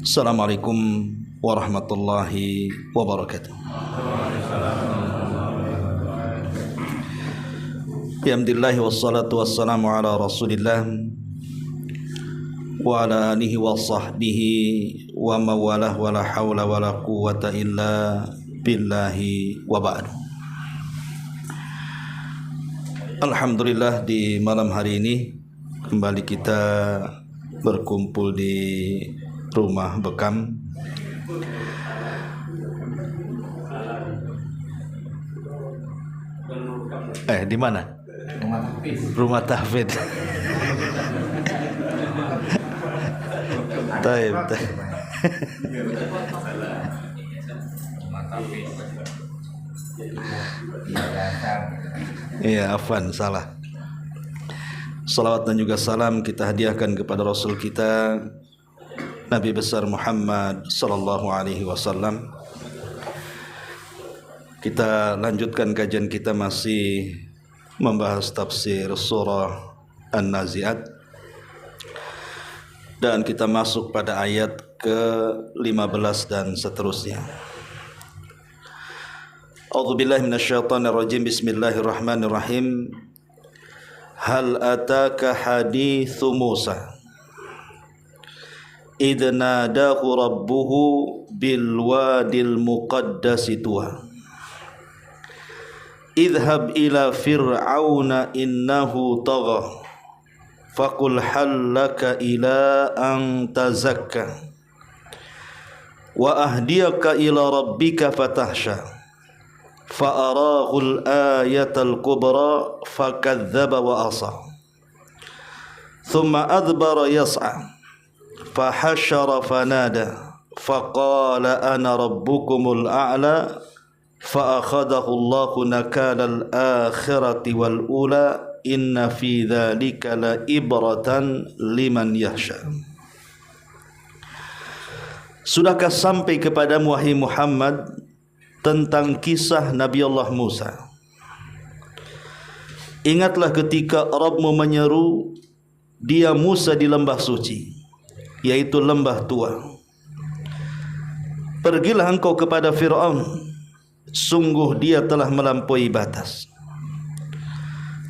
Assalamualaikum warahmatullahi wabarakatuh. Alhamdulillah wassalatu wassalamu ala Rasulillah wa ala alihi wa sahbihi wa mawalah wa la hawla wa la quwwata illa billahi wa ba'du. Alhamdulillah, di malam hari ini kembali kita berkumpul di rumah Bekam. Di mana? Rumah tahfidz. Taib. Iya, afwan, salah. Salawat dan juga salam kita hadiahkan kepada Rasul kita Nabi besar Muhammad sallallahu alaihi wasallam. Kita lanjutkan kajian kita, masih membahas tafsir surah An-Nazi'at, dan kita masuk pada ayat ke-15 dan seterusnya. A'udzubillahi minasyaitonirrajim. Bismillahirrahmanirrahim. Hal ataka hadithu Musa idh nadahu rabbuhu bil wadil muqaddasi tuwa idhhab ila fir'auna innahu tagha faqul hal laka ila an tazakka wa ahdiyaka ila rabbika fatahsha fa'arahu al-ayatal kubra fakadzdzaba wa asa thumma adbara yas'a فحشر فنادى فقال أنا ربكم الأعلى فأخذه الله نكال الآخرة والأولى إن في ذلك لعبرة لمن يخشى. Sudahkah sampai kepadamu wahai Muhammad tentang kisah Nabi Allah Musa? Ingatlah ketika Rabbmu menyeru dia Musa di lembah suci, yaitu lembah tua. Pergilah engkau kepada Fir'aun, sungguh dia telah melampaui batas.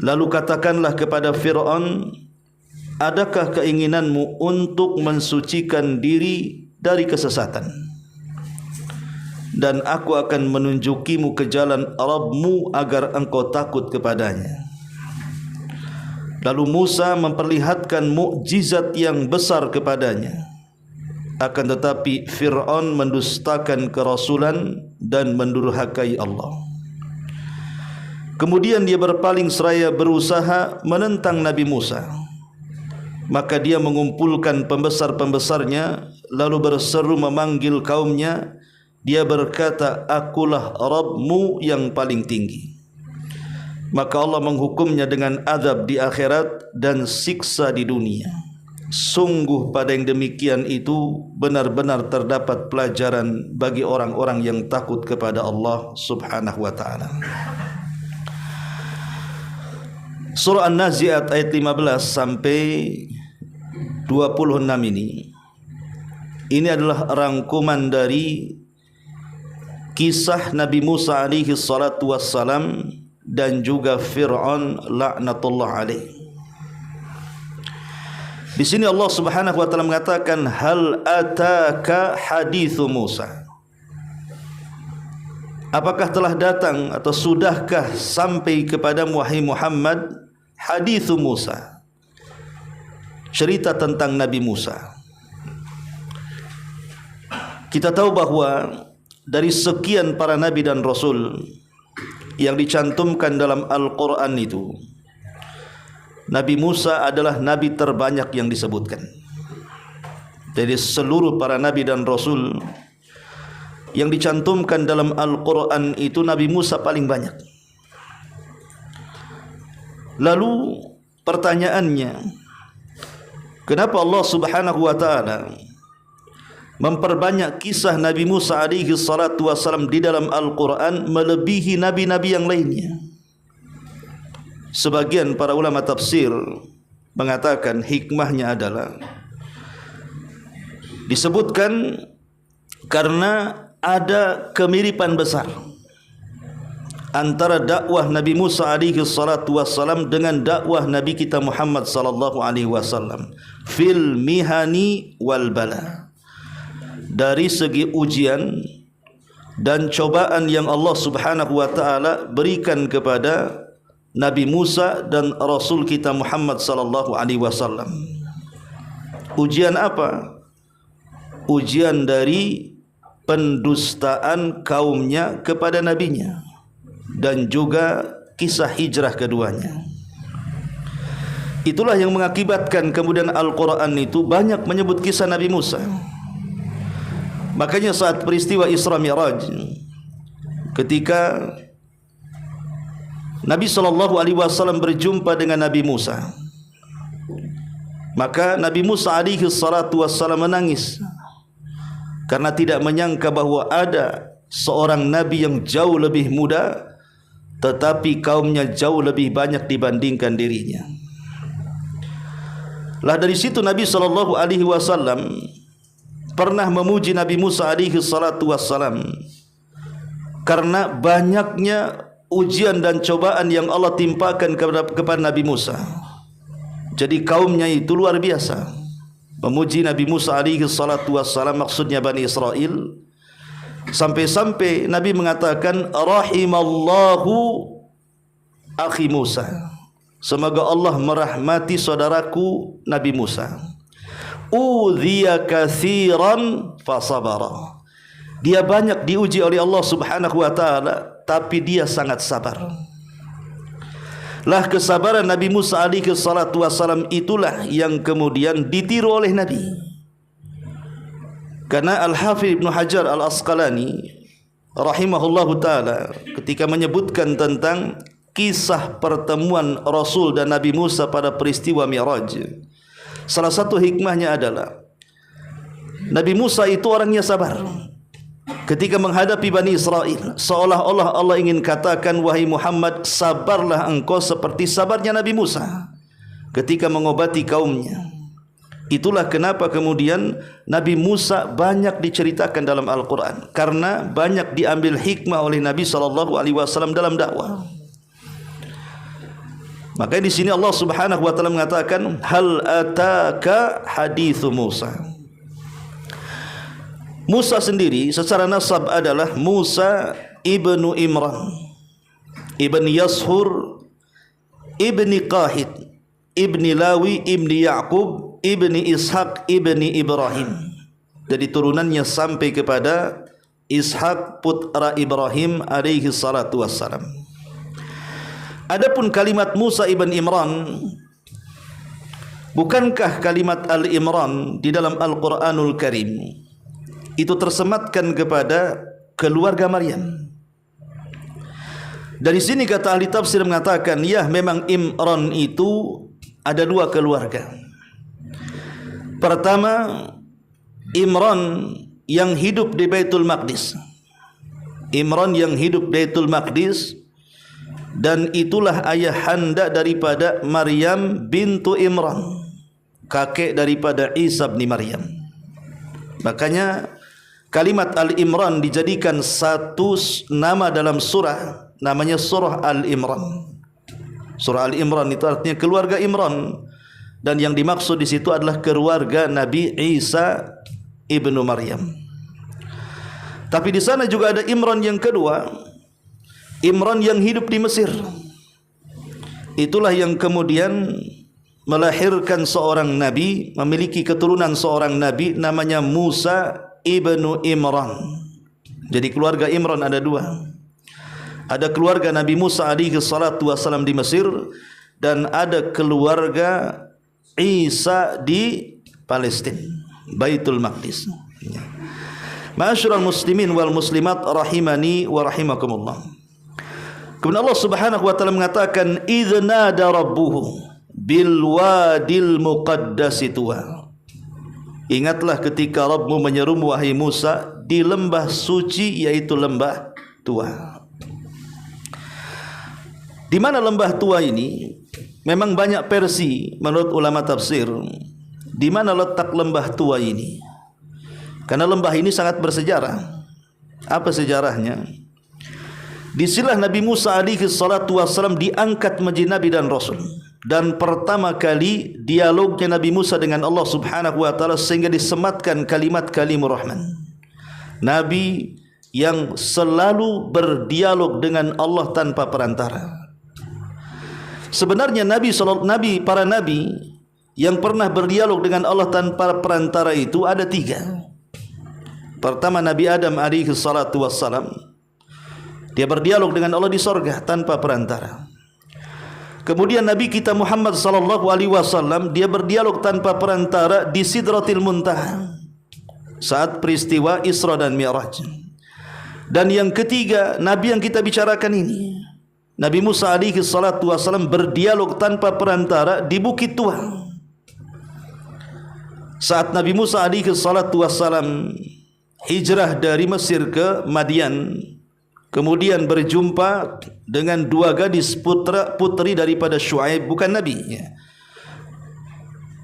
Lalu katakanlah kepada Fir'aun, adakah keinginanmu untuk mensucikan diri dari kesesatan? Dan aku akan menunjukimu ke jalan Rabbmu agar engkau takut kepadanya. Lalu Musa memperlihatkan mukjizat yang besar kepadanya. Akan tetapi Fir'aun mendustakan kerasulan dan mendurhakai Allah. Kemudian dia berpaling seraya berusaha menentang Nabi Musa. Maka dia mengumpulkan pembesar-pembesarnya, lalu berseru memanggil kaumnya. Dia berkata, akulah Rabbmu yang paling tinggi. Maka Allah menghukumnya dengan azab di akhirat dan siksa di dunia. Sungguh pada yang demikian itu benar-benar terdapat pelajaran bagi orang-orang yang takut kepada Allah subhanahu wa ta'ala. Surah An-Nazi'at ayat 15 sampai 26 ini adalah rangkuman dari kisah Nabi Musa alaihi salatu wassalam dan juga Fir'aun laknatullah alaih. Di sini Allah Subhanahu wa taala mengatakan, hal ataka hadithu Musa. Apakah telah datang atau sudahkah sampai kepadamu wahai Muhammad hadithu Musa, cerita tentang Nabi Musa. Kita tahu bahwa dari sekian para nabi dan rasul yang dicantumkan dalam Al-Quran itu, Nabi Musa adalah nabi terbanyak yang disebutkan. Dari seluruh para nabi dan rasul yang dicantumkan dalam Al-Quran itu, Nabi Musa paling banyak. Lalu pertanyaannya, kenapa Allah Subhanahu wa ta'ala memperbanyak kisah Nabi Musa alaihi salatu wasallam di dalam Al-Quran melebihi nabi-nabi yang lainnya? Sebagian para ulama tafsir mengatakan hikmahnya adalah Disebutkan karena ada kemiripan besar antara dakwah Nabi Musa alaihi salatu wassalam dengan dakwah Nabi kita Muhammad sallallahu alaihi wasallam fil mihani wal bala, dari segi ujian dan cobaan yang Allah Subhanahu wa taala berikan kepada Nabi Musa dan Rasul kita Muhammad sallallahu alaihi wasallam. Ujian apa? Ujian dari pendustaan kaumnya kepada nabinya dan juga kisah hijrah keduanya. Itulah yang mengakibatkan kemudian Al-Quran itu banyak menyebut kisah Nabi Musa. Makanya saat peristiwa Isra Mi'raj, ketika Nabi SAW berjumpa dengan Nabi Musa, maka Nabi Musa SAW menangis karena tidak menyangka bahwa ada seorang Nabi yang jauh lebih muda, tetapi kaumnya jauh lebih banyak dibandingkan dirinya. Lah dari situ Nabi SAW pernah memuji Nabi Musa SAW karena banyaknya ujian dan cobaan yang Allah timpakan kepada Nabi Musa. Jadi kaumnya itu luar biasa memuji Nabi Musa SAW, maksudnya Bani Israel, sampai-sampai Nabi mengatakan rahimallahu akhi Musa, semoga Allah merahmati saudaraku Nabi Musa. Udhiya katsiran fasabara, dia banyak diuji oleh Allah Subhanahu wa taala, tapi dia sangat sabar. Lah kesabaran Nabi Musa alaihi salatu wassalam itulah yang kemudian ditiru oleh Nabi. Karena Al-Hafidh Ibnu Hajar Al-Asqalani rahimahullahu taala ketika menyebutkan tentang kisah pertemuan Rasul dan Nabi Musa pada peristiwa Mi'raj, salah satu hikmahnya adalah Nabi Musa itu orangnya sabar. Ketika menghadapi Bani Israel, seolah-olah Allah ingin katakan, wahai Muhammad, sabarlah engkau seperti sabarnya Nabi Musa ketika mengobati kaumnya. Itulah kenapa kemudian Nabi Musa banyak diceritakan dalam Al-Quran, karena banyak diambil hikmah oleh Nabi SAW dalam dakwah. Maka di sini Allah Subhanahu wa taala mengatakan, hal ataka hadithu Musa. Musa sendiri secara nasab adalah Musa ibnu Imran, ibn Yashur, ibni Qahid, ibni Lawi, ibni Ya'qub, ibni Ishaq, ibni Ibrahim. Jadi turunannya sampai kepada Ishaq putra Ibrahim alaihi salatu wassalam. Adapun kalimat Musa ibn Imran, bukankah kalimat Al-Imran di dalam Al-Quranul Karim itu tersematkan kepada keluarga Maryam? Dari sini kata ahli tafsir mengatakan, ya memang Imran itu ada dua keluarga. Pertama, Imran yang hidup di Baitul Maqdis. Imran yang hidup di Baitul Maqdis, dan itulah ayahanda daripada Maryam bintu Imran, kakek daripada Isa bin Maryam. Makanya kalimat Al-Imran dijadikan satu nama dalam surah, namanya surah Al-Imran. Surah Al-Imran itu artinya keluarga Imran, dan yang dimaksud di situ adalah keluarga Nabi Isa ibnu Maryam. Tapi di sana juga ada Imran yang kedua, Imran yang hidup di Mesir. Itulah yang kemudian melahirkan seorang nabi, memiliki keturunan seorang nabi namanya Musa ibnu Imran. Jadi keluarga Imran ada dua. Ada keluarga Nabi Musa alaihi salatu wassalam di Mesir, dan ada keluarga Isa di Palestina, Baitul Maqdis. Ma'asyiral muslimin wal muslimat rahimani wa rahimakumullah. Kemudian Allah Subhanahu wa taala mengatakan, idz nada rabbuhu bil wadil muqaddas tuwa. Ingatlah ketika Rabbmu menyerumu wahai Musa di lembah suci, yaitu lembah Tua. Di mana lembah Tua ini? Memang banyak versi menurut ulama tafsir di mana letak lembah Tua ini. Karena lembah ini sangat bersejarah. Apa sejarahnya? Disinilah Nabi Musa alaihi salatu wassalam diangkat menjadi Nabi dan Rasul. Dan pertama kali dialognya Nabi Musa dengan Allah subhanahu wa ta'ala sehingga disematkan kalimat kalimur rahman. Nabi yang selalu berdialog dengan Allah tanpa perantara. Sebenarnya para nabi yang pernah berdialog dengan Allah tanpa perantara itu ada 3. Pertama Nabi Adam alaihi salatu wassalam. Dia berdialog dengan Allah di sorga tanpa perantara. Kemudian Nabi kita Muhammad sallallahu alaihi wasallam, dia berdialog tanpa perantara di Sidratil Muntaha saat peristiwa Isra dan Mi'raj. Dan yang ketiga, Nabi yang kita bicarakan ini, Nabi Musa alaihi salatu wasallam berdialog tanpa perantara di Bukit Tua. Saat Nabi Musa alaihi salatu wasallam hijrah dari Mesir ke Madian, kemudian berjumpa dengan 2 gadis putri daripada Syuaib, bukan Nabi.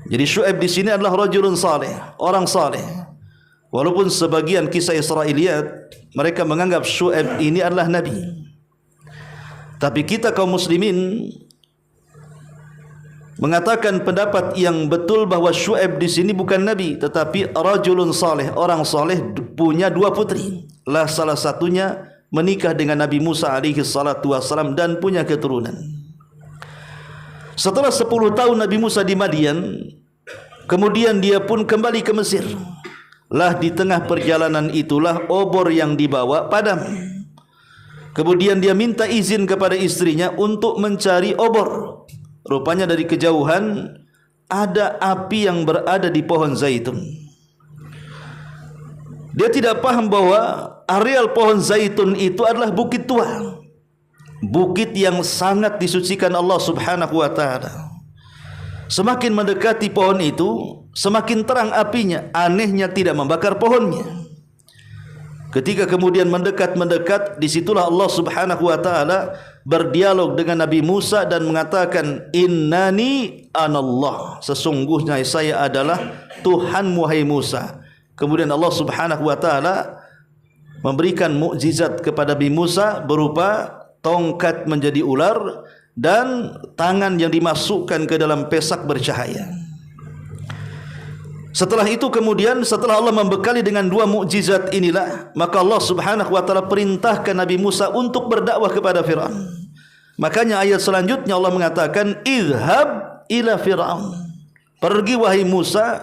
Jadi Syuaib di sini adalah rajulun saleh, orang saleh. Walaupun sebagian kisah Israiliyat mereka menganggap Syuaib ini adalah Nabi, tapi kita kaum muslimin mengatakan pendapat yang betul bahwa Syuaib di sini bukan Nabi, tetapi rajulun saleh, orang saleh, punya 2 putri. Lah salah satunya menikah dengan Nabi Musa alaihi salatu wassalam dan punya keturunan. Setelah 10 tahun Nabi Musa di Madian, kemudian dia pun kembali ke Mesir. Lah di tengah perjalanan itulah obor yang dibawa padam. Kemudian dia minta izin kepada istrinya untuk mencari obor. Rupanya dari kejauhan ada api yang berada di pohon zaitun. Dia tidak paham bahwa areal pohon zaitun itu adalah Bukit Tua, bukit yang sangat disucikan Allah subhanahu wa ta'ala. Semakin mendekati pohon itu, semakin terang apinya. Anehnya tidak membakar pohonnya. Ketika kemudian mendekat, disitulah Allah subhanahu wa ta'ala berdialog dengan Nabi Musa dan mengatakan, innani anallah, sesungguhnya saya adalah Tuhan wahai Musa. Kemudian Allah subhanahu wa ta'ala memberikan mukjizat kepada Nabi Musa berupa tongkat menjadi ular dan tangan yang dimasukkan ke dalam pesak bercahaya. Setelah itu kemudian, setelah Allah membekali dengan 2 mukjizat inilah, maka Allah subhanahu wa ta'ala perintahkan Nabi Musa untuk berdakwah kepada Fir'aun. Makanya ayat selanjutnya Allah mengatakan, idhab ila Fir'aun, pergi wahai Musa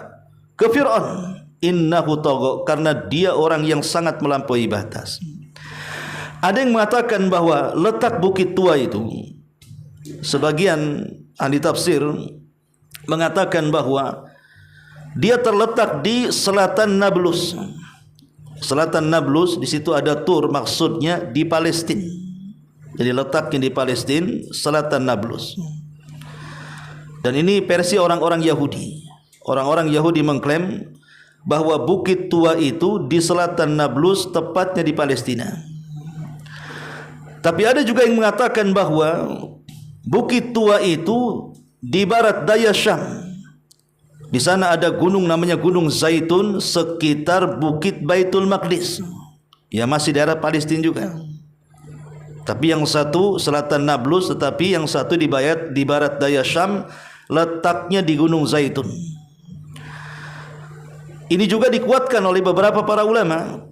ke Fir'aun, innahu tagha, karena dia orang yang sangat melampaui batas. Ada yang mengatakan bahwa letak Bukit Tua itu, sebagian ahli tafsir mengatakan bahwa dia terletak di selatan Nablus. Selatan Nablus, di situ ada Tur, maksudnya di Palestina. Jadi letaknya di Palestina, selatan Nablus. Dan ini versi orang-orang Yahudi. Orang-orang Yahudi mengklaim bahwa Bukit Tua itu di selatan Nablus, tepatnya di Palestina. Tapi ada juga yang mengatakan bahwa Bukit Tua itu di barat daya Syam. Di sana ada gunung namanya Gunung Zaitun sekitar Bukit Baitul Maqdis. Ya masih daerah Palestina juga. Tapi yang satu selatan Nablus, tetapi yang satu di barat daya Syam, letaknya di Gunung Zaitun. Ini juga dikuatkan oleh beberapa para ulama.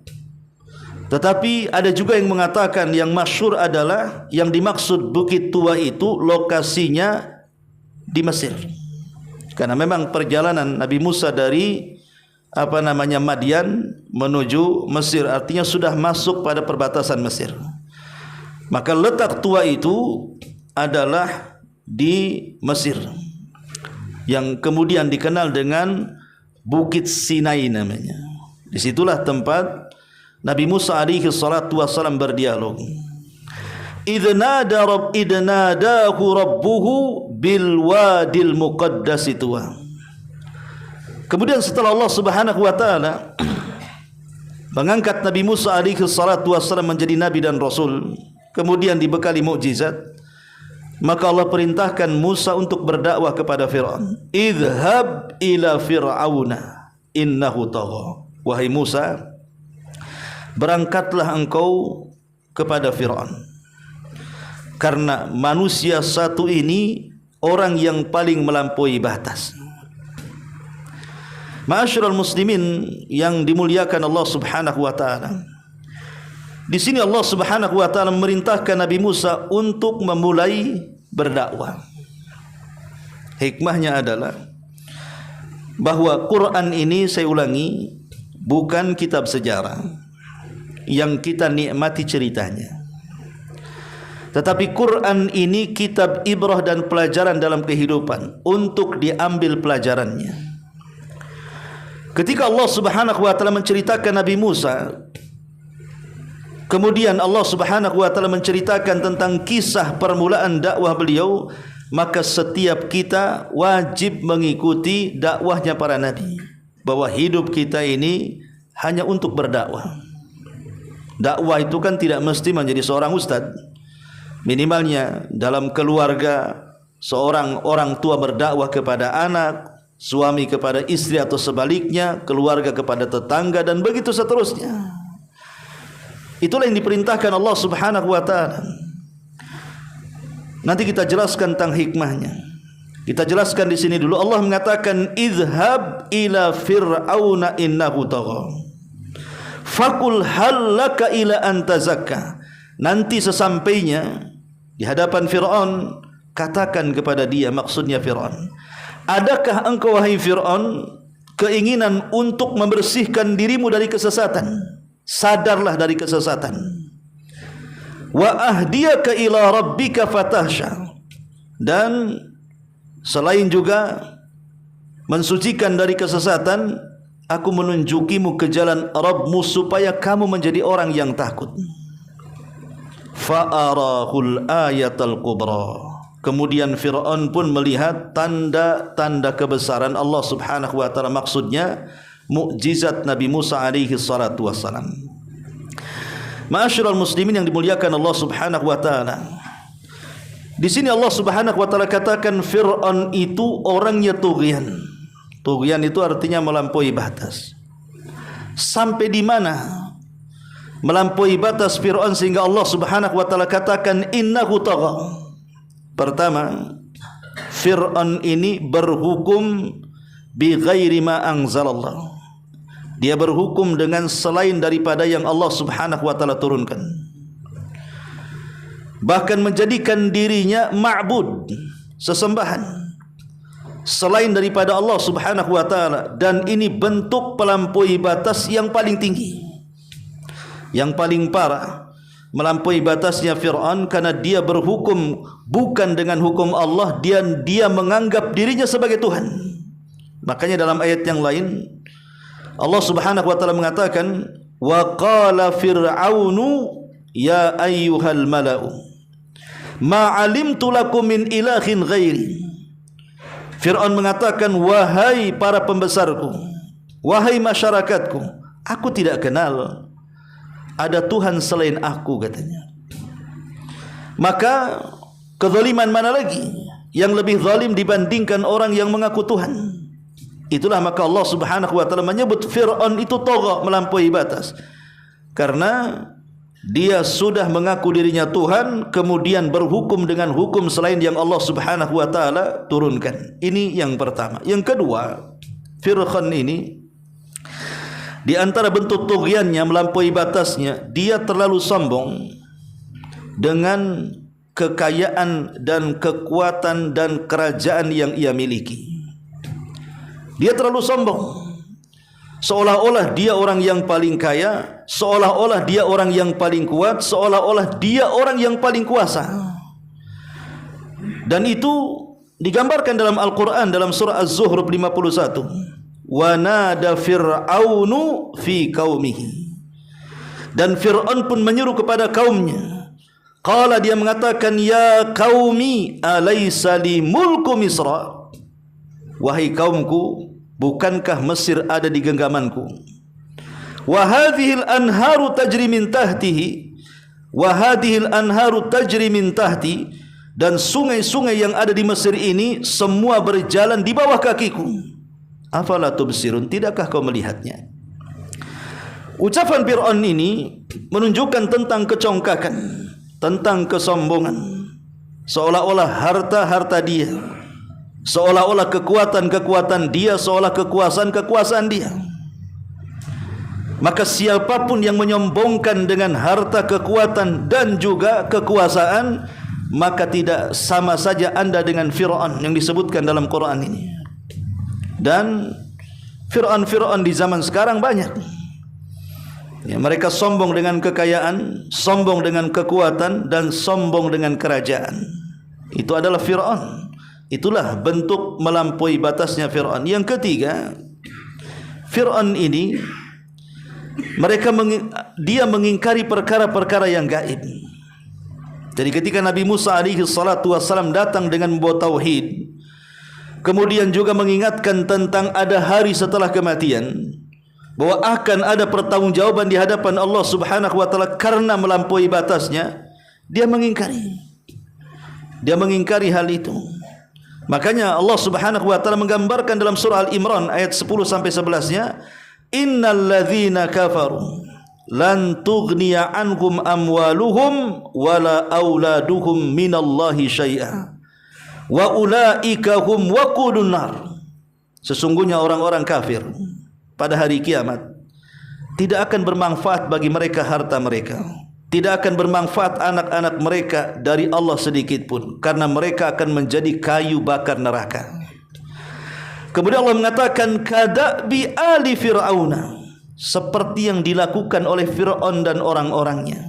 Tetapi ada juga yang mengatakan yang masyhur adalah yang dimaksud Bukit Tua itu lokasinya di Mesir. Karena memang perjalanan Nabi Musa dari Madian menuju Mesir, artinya sudah masuk pada perbatasan Mesir. Maka letak tua itu adalah di Mesir, yang kemudian dikenal dengan Bukit Sinai namanya. Disitulah tempat Nabi Musa alaihi salatu wassalam berdialog. idnadahu rabbuhu bil wadil muqaddas Tuwa. Kemudian setelah Allah subhanahu wa ta'ala mengangkat Nabi Musa alaihi salatu wassalam menjadi nabi dan rasul, kemudian dibekali mukjizat, maka Allah perintahkan Musa untuk berdakwah kepada Fir'aun. Idhab ila fir'auna innahu tagha. wahai Musa, berangkatlah engkau kepada Fir'aun, karena manusia satu ini orang yang paling melampaui batas. Ma'asyiral muslimin yang dimuliakan Allah Subhanahu wa taala, di sini Allah Subhanahu wa taala memerintahkan Nabi Musa untuk memulai berdakwah. Hikmahnya adalah bahwa Quran ini, saya ulangi, bukan kitab sejarah yang kita nikmati ceritanya, tetapi Quran ini kitab ibrah dan pelajaran dalam kehidupan untuk diambil pelajarannya. Ketika Allah Subhanahu wa taala menceritakan Nabi Musa, kemudian Allah Subhanahu wa taala menceritakan tentang kisah permulaan dakwah beliau, maka setiap kita wajib mengikuti dakwahnya para nabi, bahwa hidup kita ini hanya untuk berdakwah. Dakwah itu kan tidak mesti menjadi seorang ustaz. Minimalnya dalam keluarga, seorang orang tua berdakwah kepada anak, suami kepada istri atau sebaliknya, keluarga kepada tetangga, dan begitu seterusnya. Itulah yang diperintahkan Allah Subhanahu wa taala. Nanti kita jelaskan tentang hikmahnya. Kita jelaskan di sini dulu. Allah mengatakan, "Idhhab ila fir'auna innahu tagha. Fakul hal laka ila an tazakka." Nanti sesampainya di hadapan Fir'aun, katakan kepada dia, maksudnya Fir'aun, adakah engkau wahai Fir'aun keinginan untuk membersihkan dirimu dari kesesatan? Sadarlah dari kesesatan. Wa ahdiyaka ila rabbika fatahsya. Dan selain juga mensucikan dari kesesatan, aku menunjukimu ke jalan Rabbmu supaya kamu menjadi orang yang takut. Fa'arahul ayatal kubra. Kemudian Fir'aun pun melihat tanda-tanda kebesaran Allah Subhanahu wa taala, maksudnya mukjizat Nabi Musa alaihi salatu wassalam. Ma'asyiral muslimin yang dimuliakan Allah Subhanahu wa taala, di sini Allah Subhanahu wa taala katakan Fir'aun itu orangnya tughyan. Tughyan itu artinya melampaui batas. Sampai di mana melampaui batas Fir'aun sehingga Allah Subhanahu wa taala katakan innahu tagha? Pertama, Fir'aun ini berhukum bi ghairi ma anzalallah. Dia berhukum dengan selain daripada yang Allah Subhanahu wa taala turunkan. Bahkan menjadikan dirinya ma'bud, sesembahan selain daripada Allah Subhanahu wa taala, dan ini bentuk pelampaui batas yang paling tinggi. Yang paling parah melampaui batasnya Fir'aun karena dia berhukum bukan dengan hukum Allah, dia menganggap dirinya sebagai Tuhan. Makanya dalam ayat yang lain Allah Subhanahu wa taala mengatakan, wa qala fir'aunu ya ayyuhal mala'u ma 'alimtu lakum min ilahin ghairi. Fir'aun mengatakan, wahai para pembesarku, wahai masyarakatku, aku tidak kenal ada Tuhan selain aku, katanya. Maka kezaliman mana lagi yang lebih zalim dibandingkan orang yang mengaku Tuhan? Itulah maka Allah Subhanahu wa taala menyebut Fir'aun itu tagha, melampaui batas, karena dia sudah mengaku dirinya Tuhan, kemudian berhukum dengan hukum selain yang Allah Subhanahu wa taala turunkan. Ini yang pertama. Yang kedua, Fir'aun ini di antara bentuk tughyannya, melampaui batasnya, dia terlalu sombong dengan kekayaan dan kekuatan dan kerajaan yang ia miliki. Dia terlalu sombong, seolah-olah dia orang yang paling kaya, seolah-olah dia orang yang paling kuat, seolah-olah dia orang yang paling kuasa. Dan itu digambarkan dalam Al-Quran dalam surah Az-Zuhruf 51. Wa nada fir'aunu fi qaumihi. Dan Fir'aun pun menyeru kepada kaumnya. Qala, dia mengatakan, ya qaumi alaysa li mulku Misra. Wahai kaumku, bukankah Mesir ada di genggamanku? Wa hadhil anharu tajri min tahtihi. Wa hadhil anharu tajri min tahti. Dan sungai-sungai yang ada di Mesir ini semua berjalan di bawah kakiku. Afala tubsirun, tidakkah kau melihatnya? Ucapan Fir'aun ini menunjukkan tentang kecongkakan, tentang kesombongan, seolah-olah harta-harta dia, seolah-olah kekuatan-kekuatan dia, seolah kekuasaan-kekuasaan dia. Maka siapapun yang menyombongkan dengan harta, kekuatan dan juga kekuasaan, maka tidak sama saja anda dengan Fir'aun yang disebutkan dalam Quran ini. Dan Fir'aun di zaman sekarang banyak. Ya, mereka sombong dengan kekayaan, sombong dengan kekuatan, dan sombong dengan kerajaan. Itu adalah Fir'aun. Itulah bentuk melampaui batasnya Fir'aun. Yang ketiga, Fir'aun ini dia mengingkari perkara-perkara yang gaib. Jadi ketika Nabi Musa alaihi salatu wassalam datang dengan membawa tauhid, kemudian juga mengingatkan tentang ada hari setelah kematian, bahwa akan ada pertanggungjawaban di hadapan Allah Subhanahu wa taala karena melampaui batasnya, dia mengingkari. Dia mengingkari hal itu. Makanya Allah Subhanahu wa taala menggambarkan dalam surah Al-Imran ayat 10 sampai 11-nya, innal ladzina kafaru lan tughniya anhum amwaluhum wala auladuhum minallahi syai'a wa ulaika hum waqudun nar. Sesungguhnya orang-orang kafir pada hari kiamat tidak akan bermanfaat bagi mereka harta mereka, tidak akan bermanfaat anak-anak mereka dari Allah sedikit pun, karena mereka akan menjadi kayu bakar neraka. Kemudian Allah mengatakan kadabi ali fir'auna, seperti yang dilakukan oleh Fir'aun dan orang-orangnya.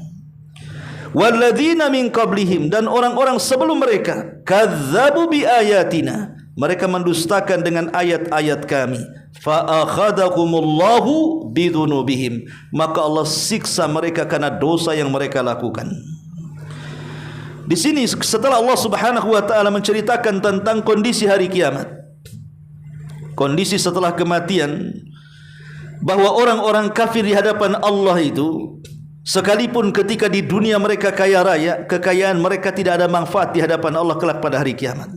Walladzina min qablihim, dan orang-orang sebelum mereka, kadzabu bi ayatina, mereka mendustakan dengan ayat-ayat kami. Fa akhadahumullahu bidzunubihim, maka Allah siksa mereka karena dosa yang mereka lakukan. Di sini setelah Allah Subhanahu wa taala menceritakan tentang kondisi hari kiamat, kondisi setelah kematian, bahwa orang-orang kafir di hadapan Allah itu, sekalipun ketika di dunia mereka kaya raya, kekayaan mereka tidak ada manfaat di hadapan Allah kelak pada hari kiamat.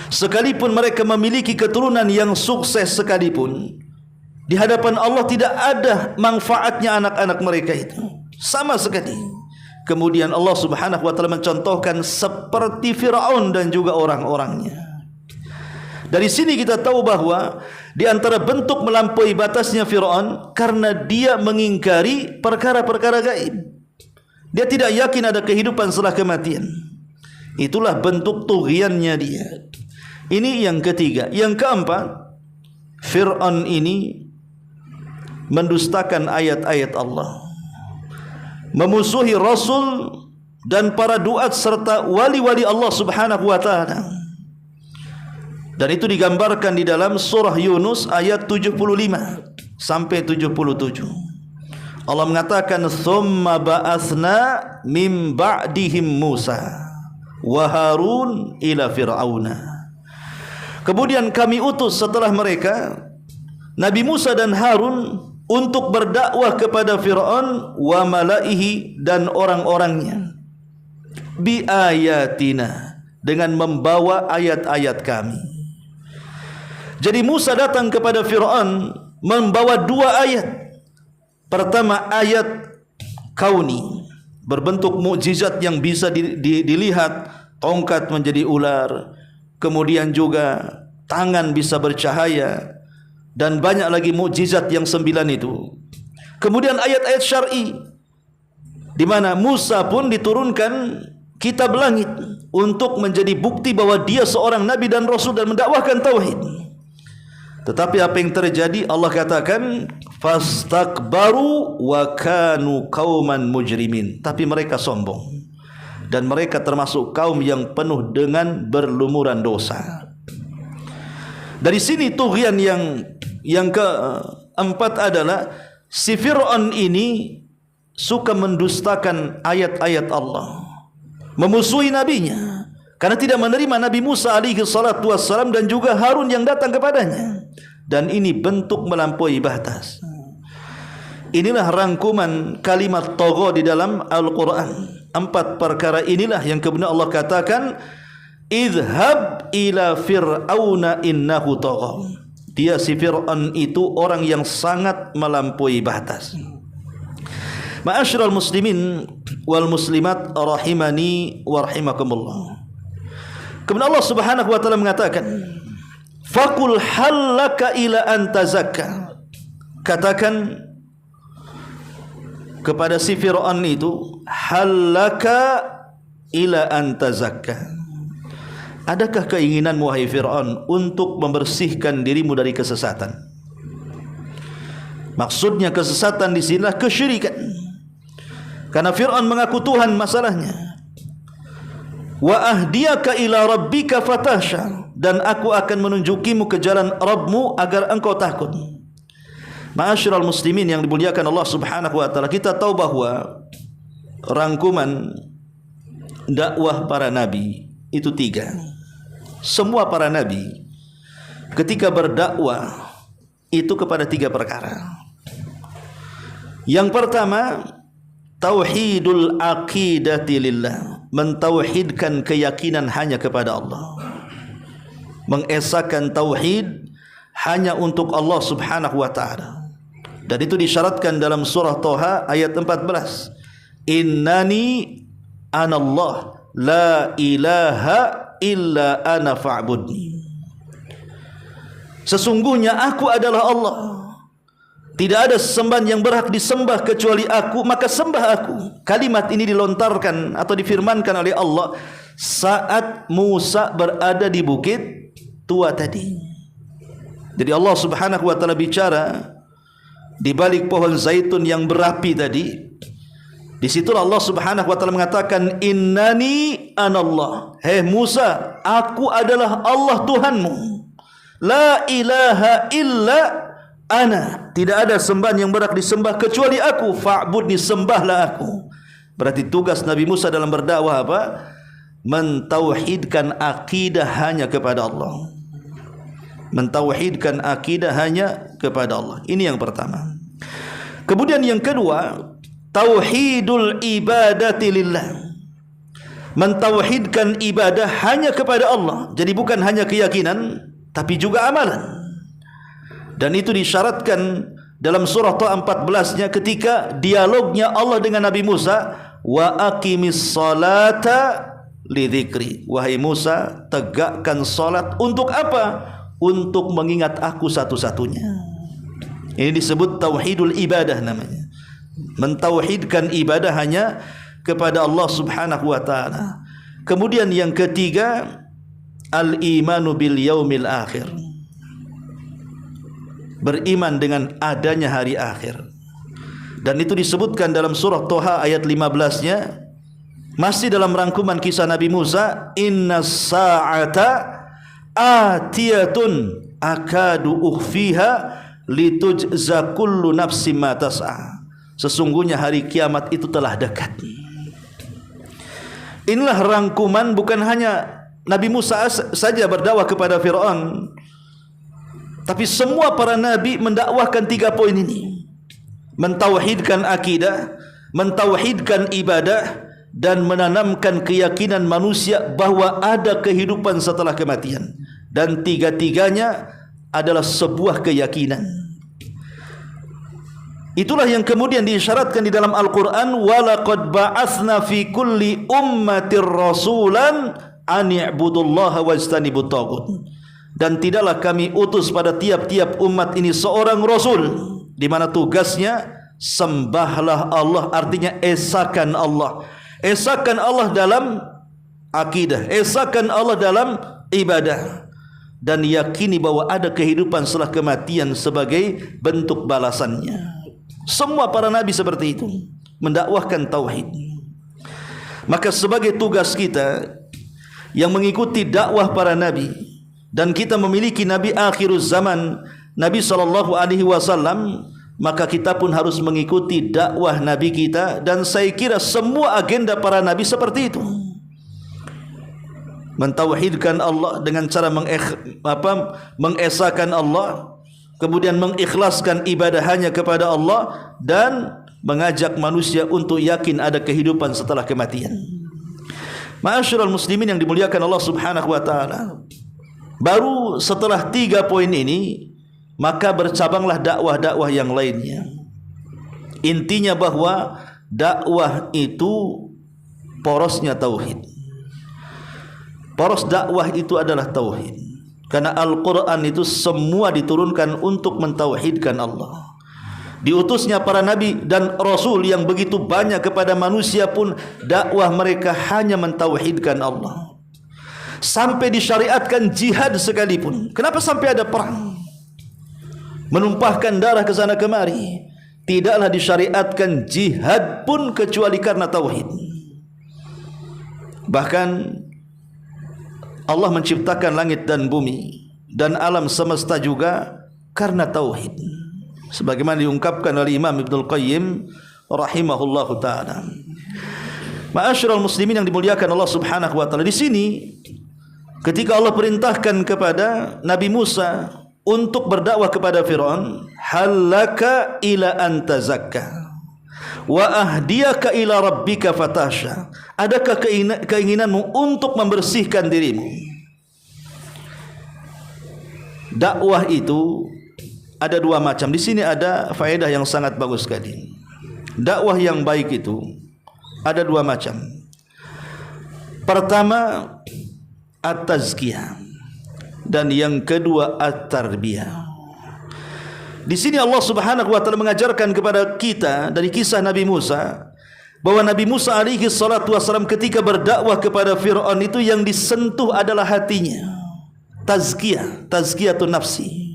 Sekalipun mereka memiliki keturunan yang sukses sekalipun, di hadapan Allah tidak ada manfaatnya anak-anak mereka itu sama sekali. Kemudian Allah Subhanahu wa taala mencontohkan seperti Fir'aun dan juga orang-orangnya. Dari sini kita tahu bahwa di antara bentuk melampaui batasnya Fir'aun karena dia mengingkari perkara-perkara gaib. Dia tidak yakin ada kehidupan setelah kematian. Itulah bentuk tughyannya dia. Ini yang ketiga. Yang keempat, Fir'aun ini mendustakan ayat-ayat Allah, memusuhi Rasul dan para duat serta wali-wali Allah Subhanahu wa taala. Dan itu digambarkan di dalam surah Yunus ayat 75 sampai 77. Allah mengatakan tsumma ba'atsna mim ba'dihim Musa wa Harun ila fir'auna. Kemudian kami utus setelah mereka Nabi Musa dan Harun untuk berdakwah kepada Fir'aun wa malaihi dan orang-orangnya, bi ayatina, dengan membawa ayat-ayat kami. Jadi Musa datang kepada Fir'aun membawa dua ayat. Pertama ayat kauni, berbentuk mukjizat yang bisa dilihat, tongkat menjadi ular, kemudian juga tangan bisa bercahaya, dan banyak lagi mukjizat yang 9 itu. Kemudian ayat-ayat syar'i, di mana Musa pun diturunkan kitab langit untuk menjadi bukti bahwa dia seorang nabi dan rasul dan mendakwahkan tauhid. Tetapi apa yang terjadi? Allah katakan fastakbaru wa kanu qauman mujrimin. Tapi mereka sombong dan mereka termasuk kaum yang penuh dengan berlumuran dosa. Dari sini tughyan yang keempat adalah si Fir'aun ini suka mendustakan ayat-ayat Allah, memusuhi nabinya karena tidak menerima Nabi Musa alaihi salatu wassalam dan juga Harun yang datang kepadanya. Dan ini bentuk melampaui batas. Inilah rangkuman kalimat tagha di dalam Al-Quran. 4 perkara inilah yang kemudian Allah katakan idhab ila fir'auna innahu tagha. Dia si Fir'aun itu orang yang sangat melampaui batas. Ma'asyiral muslimin wal muslimat rahimani wa rahimakumullah. Kemudian Allah Subhanahu wa taala mengatakan, "Faqul hallaka ila an tazakka." Katakan kepada si Fir'aun itu, hallaka ila an tazakka. Adakah keinginan wahai Fir'aun untuk membersihkan dirimu dari kesesatan? Maksudnya kesesatan di sinilah kesyirikan. Karena Fir'aun mengaku Tuhan masalahnya. Wa ahdiyaka ila rabbika fatahsha, dan aku akan menunjukimu ke jalan Rabbmu agar engkau takut. Ma'asyiral muslimin yang dimuliakan Allah Subhanahu wa taala, kita tahu bahwa rangkuman dakwah para nabi itu 3. Semua para nabi ketika berdakwah itu kepada 3 perkara. Yang pertama, tauhidul aqidati lillah, mentauhidkan keyakinan hanya kepada Allah, mengesahkan tauhid hanya untuk Allah Subhanahu wa taala. Dan itu disyaratkan dalam surah Thaha ayat 14. Innani anallah la ilaha illa ana fa'budni. Sesungguhnya aku adalah Allah, tidak ada sembahan yang berhak disembah kecuali aku, maka sembah aku. Kalimat ini dilontarkan atau difirmankan oleh Allah saat Musa berada di bukit tua tadi. Jadi Allah Subhanahu wa taala bicara di balik pohon zaitun yang berapi tadi. Di situ Allah Subhanahu wa taala mengatakan, innani anallah. Hei Musa, aku adalah Allah Tuhanmu. La ilaha illa ana. Tidak ada sembahan yang berhak disembah kecuali aku. Fa'budni, sembahlah aku. Berarti tugas Nabi Musa dalam berdakwah apa? Mentauhidkan akidah hanya kepada Allah. Mentauhidkan akidah hanya kepada Allah. Ini yang pertama. Kemudian yang kedua, tauhidul ibadati lillah, mentauhidkan ibadah hanya kepada Allah. Jadi bukan hanya keyakinan tapi juga amalan. Dan itu disyaratkan dalam surah Thaha 14-nya ketika dialognya Allah dengan Nabi Musa, wa aqimis salata lidzikri. Wahai Musa, tegakkan salat untuk apa? Untuk mengingat aku satu-satunya. Ini disebut tauhidul ibadah namanya. Mentauhidkan ibadah hanya kepada Allah Subhanahu wa taala. Kemudian yang ketiga, al-imanu bil yaumil akhir. Beriman dengan adanya hari akhir. Dan itu disebutkan dalam surah Thaha ayat 15-nya, masih dalam rangkuman kisah Nabi Musa, innas sa'ata atiyatun akadu ukhfiha litujza kullu nafsin ma tas'a. Sesungguhnya hari kiamat itu telah dekat. Inilah rangkuman, bukan hanya Nabi Musa saja berdakwah kepada Fir'aun, tapi semua para nabi mendakwahkan 3 poin ini. Mentauhidkan akidah, mentauhidkan ibadah, dan menanamkan keyakinan manusia bahwa ada kehidupan setelah kematian. Dan 3-tiganya adalah sebuah keyakinan. Itulah yang kemudian diisyaratkan di dalam Al-Quran, walaqad ba'atsna fi kulli ummatir rasulan an i'budullaha wajtanibut taghut. Dan tidaklah kami utus pada tiap-tiap umat ini seorang rasul, di mana tugasnya sembahlah Allah, artinya esakan Allah. Esakan Allah dalam akidah, esakan Allah dalam ibadah, dan yakini bahwa ada kehidupan setelah kematian sebagai bentuk balasannya. Semua para nabi seperti itu, mendakwahkan tauhid. Maka sebagai tugas kita yang mengikuti dakwah para nabi, dan kita memiliki nabi akhiruz zaman, Nabi SAW, maka kita pun harus mengikuti dakwah nabi kita. Dan saya kira semua agenda para nabi seperti itu, mentauhidkan Allah dengan cara mengesahkan Allah, kemudian mengikhlaskan ibadah hanya kepada Allah, dan mengajak manusia untuk yakin ada kehidupan setelah kematian. Ma'asyiral muslimin yang dimuliakan Allah Subhanahu wa taala, baru setelah 3 poin ini maka bercabanglah dakwah-dakwah yang lainnya. Intinya bahwa dakwah itu porosnya tauhid. Poros dakwah itu adalah tauhid. Karena Al-Quran itu semua diturunkan untuk mentauhidkan Allah. Diutusnya para nabi dan rasul yang begitu banyak kepada manusia pun dakwah mereka hanya mentauhidkan Allah. Sampai disyariatkan jihad sekalipun. Kenapa sampai ada perang? Menumpahkan darah ke sana kemari. Tidaklah disyariatkan jihad pun kecuali karena tauhid. Bahkan Allah menciptakan langit dan bumi dan alam semesta juga karena tauhid. Sebagaimana diungkapkan oleh Imam Ibnul Qayyim rahimahullahu taala. Ma'asyiral muslimin yang dimuliakan Allah Subhanahu wa taala, di sini ketika Allah perintahkan kepada Nabi Musa untuk berdakwah kepada Firaun, halaka ila antazakka wa ahdiyaka ila rabbika fatasha. Adakah keinginanmu untuk membersihkan dirimu? Dakwah itu ada dua macam. Di sini ada faedah yang sangat bagus sekali. Dakwah yang baik itu ada dua macam. Pertama, at-tazkiyah, dan yang kedua at-tarbiyah. Di sini Allah Subhanahu wa taala mengajarkan kepada kita dari kisah Nabi Musa bahwa Nabi Musa alaihi salatu wasallam ketika berdakwah kepada Firaun itu yang disentuh adalah hatinya. Tazkiyah, tazkiyatun nafsi.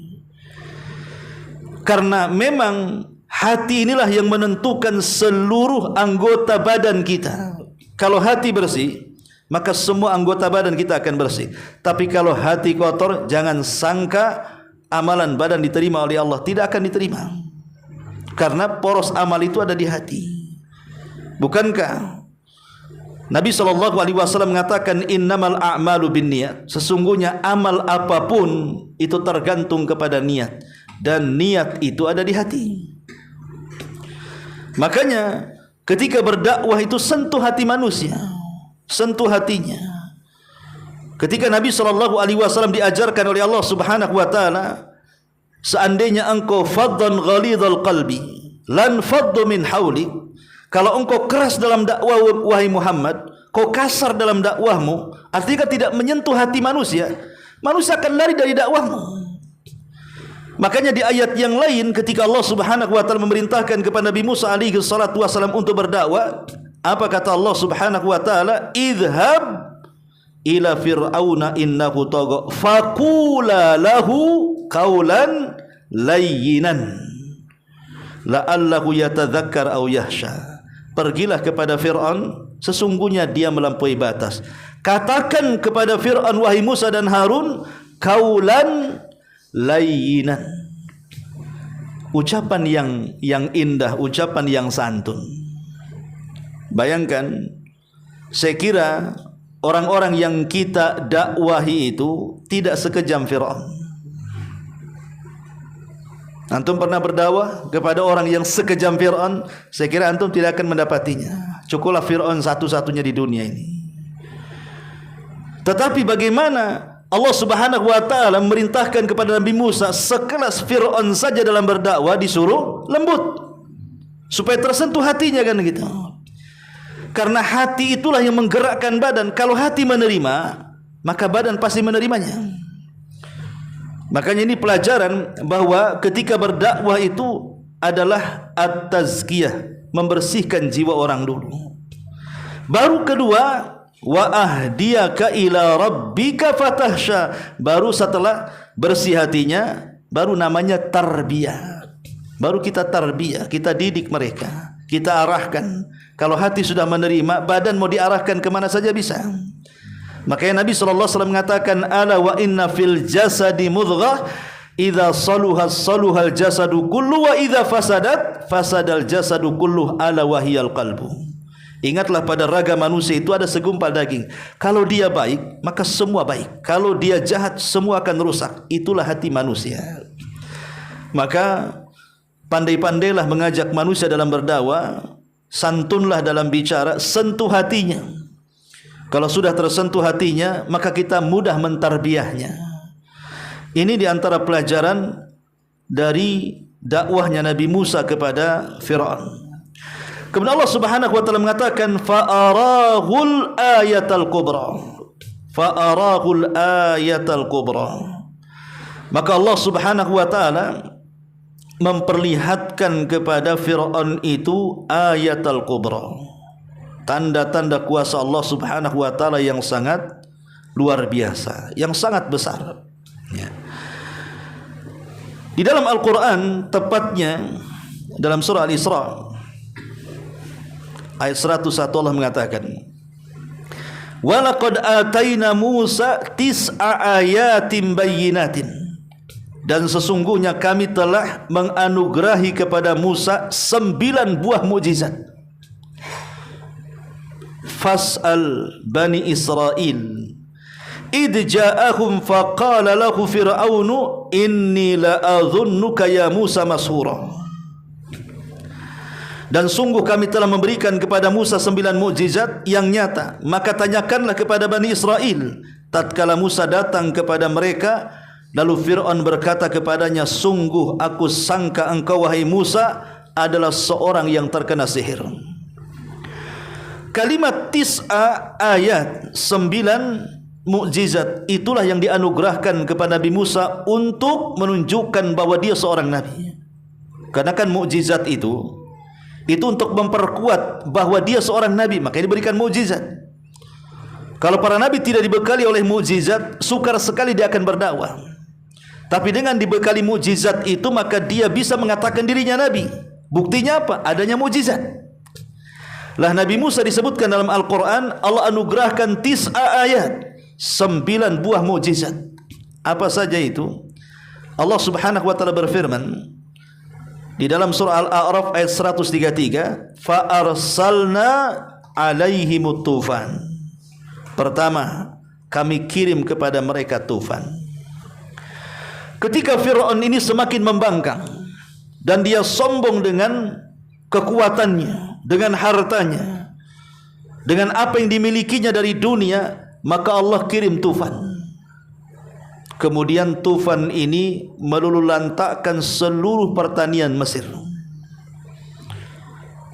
Karena memang hati inilah yang menentukan seluruh anggota badan kita. Kalau hati bersih, maka semua anggota badan kita akan bersih. Tapi kalau hati kotor, jangan sangka amalan badan diterima oleh Allah. Tidak akan diterima. Karena poros amal itu ada di hati. Bukankah Nabi SAW mengatakan innamal a'malu binniyat, sesungguhnya amal apapun itu tergantung kepada niat, dan niat itu ada di hati. Makanya ketika berdakwah itu sentuh hati manusia, sentuh hatinya. Ketika Nabi SAW diajarkan oleh Allah Subhanahu wa taala, seandainya engkau faddan ghalidhal qalbi lan faddu min haulik, kalau engkau keras dalam dakwah wahai Muhammad, kau kasar dalam dakwahmu, artinya tidak menyentuh hati manusia, manusia akan lari dari dakwahmu. Makanya di ayat yang lain ketika Allah Subhanahu wa taala memerintahkan kepada Nabi Musa alaihi salatu wasallam untuk berdakwah, apa kata Allah Subhanahu wa taala? Idhhab ila fir'auna innahu tagha faqula lahu qawlan layyinan la'allahu yatadzakkar aw yahsha. Pergilah kepada Fir'aun, sesungguhnya dia melampaui batas. Katakan kepada Fir'aun wahai Musa dan Harun, qawlan layyinan, ucapan yang indah, ucapan yang santun. Bayangkan, saya kira orang-orang yang kita dakwahi itu tidak sekejam Fir'aun. Antum pernah berdakwah kepada orang yang sekejam Fir'aun? Saya kira antum tidak akan mendapatinya. Cukuplah Fir'aun satu-satunya di dunia ini. Tetapi bagaimana Allah Subhanahu wa taala memerintahkan kepada Nabi Musa sekelas Fir'aun saja dalam berdakwah disuruh lembut, supaya tersentuh hatinya, kan gitu. Karena hati itulah yang menggerakkan badan. Kalau hati menerima, maka badan pasti menerimanya. Makanya ini pelajaran bahwa ketika berdakwah itu adalah at-tazkiyah, membersihkan jiwa orang dulu. Baru kedua, wa ahdiyaka ila rabbika fatahsha. Baru setelah bersih hatinya, baru namanya tarbiyah. Baru kita tarbiyah, kita didik mereka, kita arahkan. Kalau hati sudah menerima, badan mau diarahkan kemana saja bisa. Makanya Nabi SAW mengatakan, ala wa inna fil jasadi mudghah idza saluha saluhal jasadu kullu wa idza fasadat fasadal jasadu kullu ala wahiyal qalbu. Ingatlah, pada raga manusia itu ada segumpal daging. Kalau dia baik, maka semua baik. Kalau dia jahat, semua akan rusak. Itulah hati manusia. Maka pandai-pandailah mengajak manusia dalam berdakwah, santunlah dalam bicara, sentuh hatinya. Kalau sudah tersentuh hatinya, maka kita mudah mentarbiyahnya. Ini diantara pelajaran dari dakwahnya Nabi Musa kepada Fir'aun. Kemudian Allah Subhanahu wa taala mengatakan fa'arahul ayatal kubra. Fa'arahul ayatal kubra. Maka Allah Subhanahu wa taala memperlihatkan kepada Fir'aun itu ayatal kubra, tanda-tanda kuasa Allah Subhanahu wa taala yang sangat luar biasa, yang sangat besar. Ya. Di dalam Al-Quran, tepatnya dalam surah Al-Isra ayat 101, Allah mengatakan walaqad atayna Musa tis'a ayatin bayyinatin, dan sesungguhnya kami telah menganugerahi kepada Musa 9 buah mukjizat. Fas'al Bani Israel id ja'ahum faqala lahu fir'aunu inni la'adhunnuka ya Musa mashura. Dan sungguh kami telah memberikan kepada Musa 9 mukjizat yang nyata. Maka tanyakanlah kepada Bani Israel tatkala Musa datang kepada mereka, lalu Fir'aun berkata kepadanya, sungguh aku sangka engkau wahai Musa adalah seorang yang terkena sihir. Kalimat tis'a ayat, 9 mukjizat, itulah yang dianugerahkan kepada Nabi Musa untuk menunjukkan bahwa dia seorang nabi. Karena kan mukjizat itu untuk memperkuat bahwa dia seorang nabi, makanya diberikan mukjizat. Kalau para nabi tidak dibekali oleh mukjizat, sukar sekali dia akan berdakwah. Tapi dengan dibekali mukjizat itu, maka dia bisa mengatakan dirinya nabi. Buktinya apa? Adanya mukjizat. Lah Nabi Musa disebutkan dalam Al-Quran, Allah anugerahkan tis'a ayat, 9 buah mukjizat. Apa saja itu? Allah Subhanahu wa taala berfirman di dalam surah Al-A'raf ayat 133, fa arsalna alaihimut tufan. Pertama, kami kirim kepada mereka tufan. Ketika Fir'aun ini semakin membangkang dan dia sombong dengan kekuatannya, dengan hartanya, dengan apa yang dimilikinya dari dunia, maka Allah kirim tufan. Kemudian tufan ini meluluhlantakkan seluruh pertanian Mesir,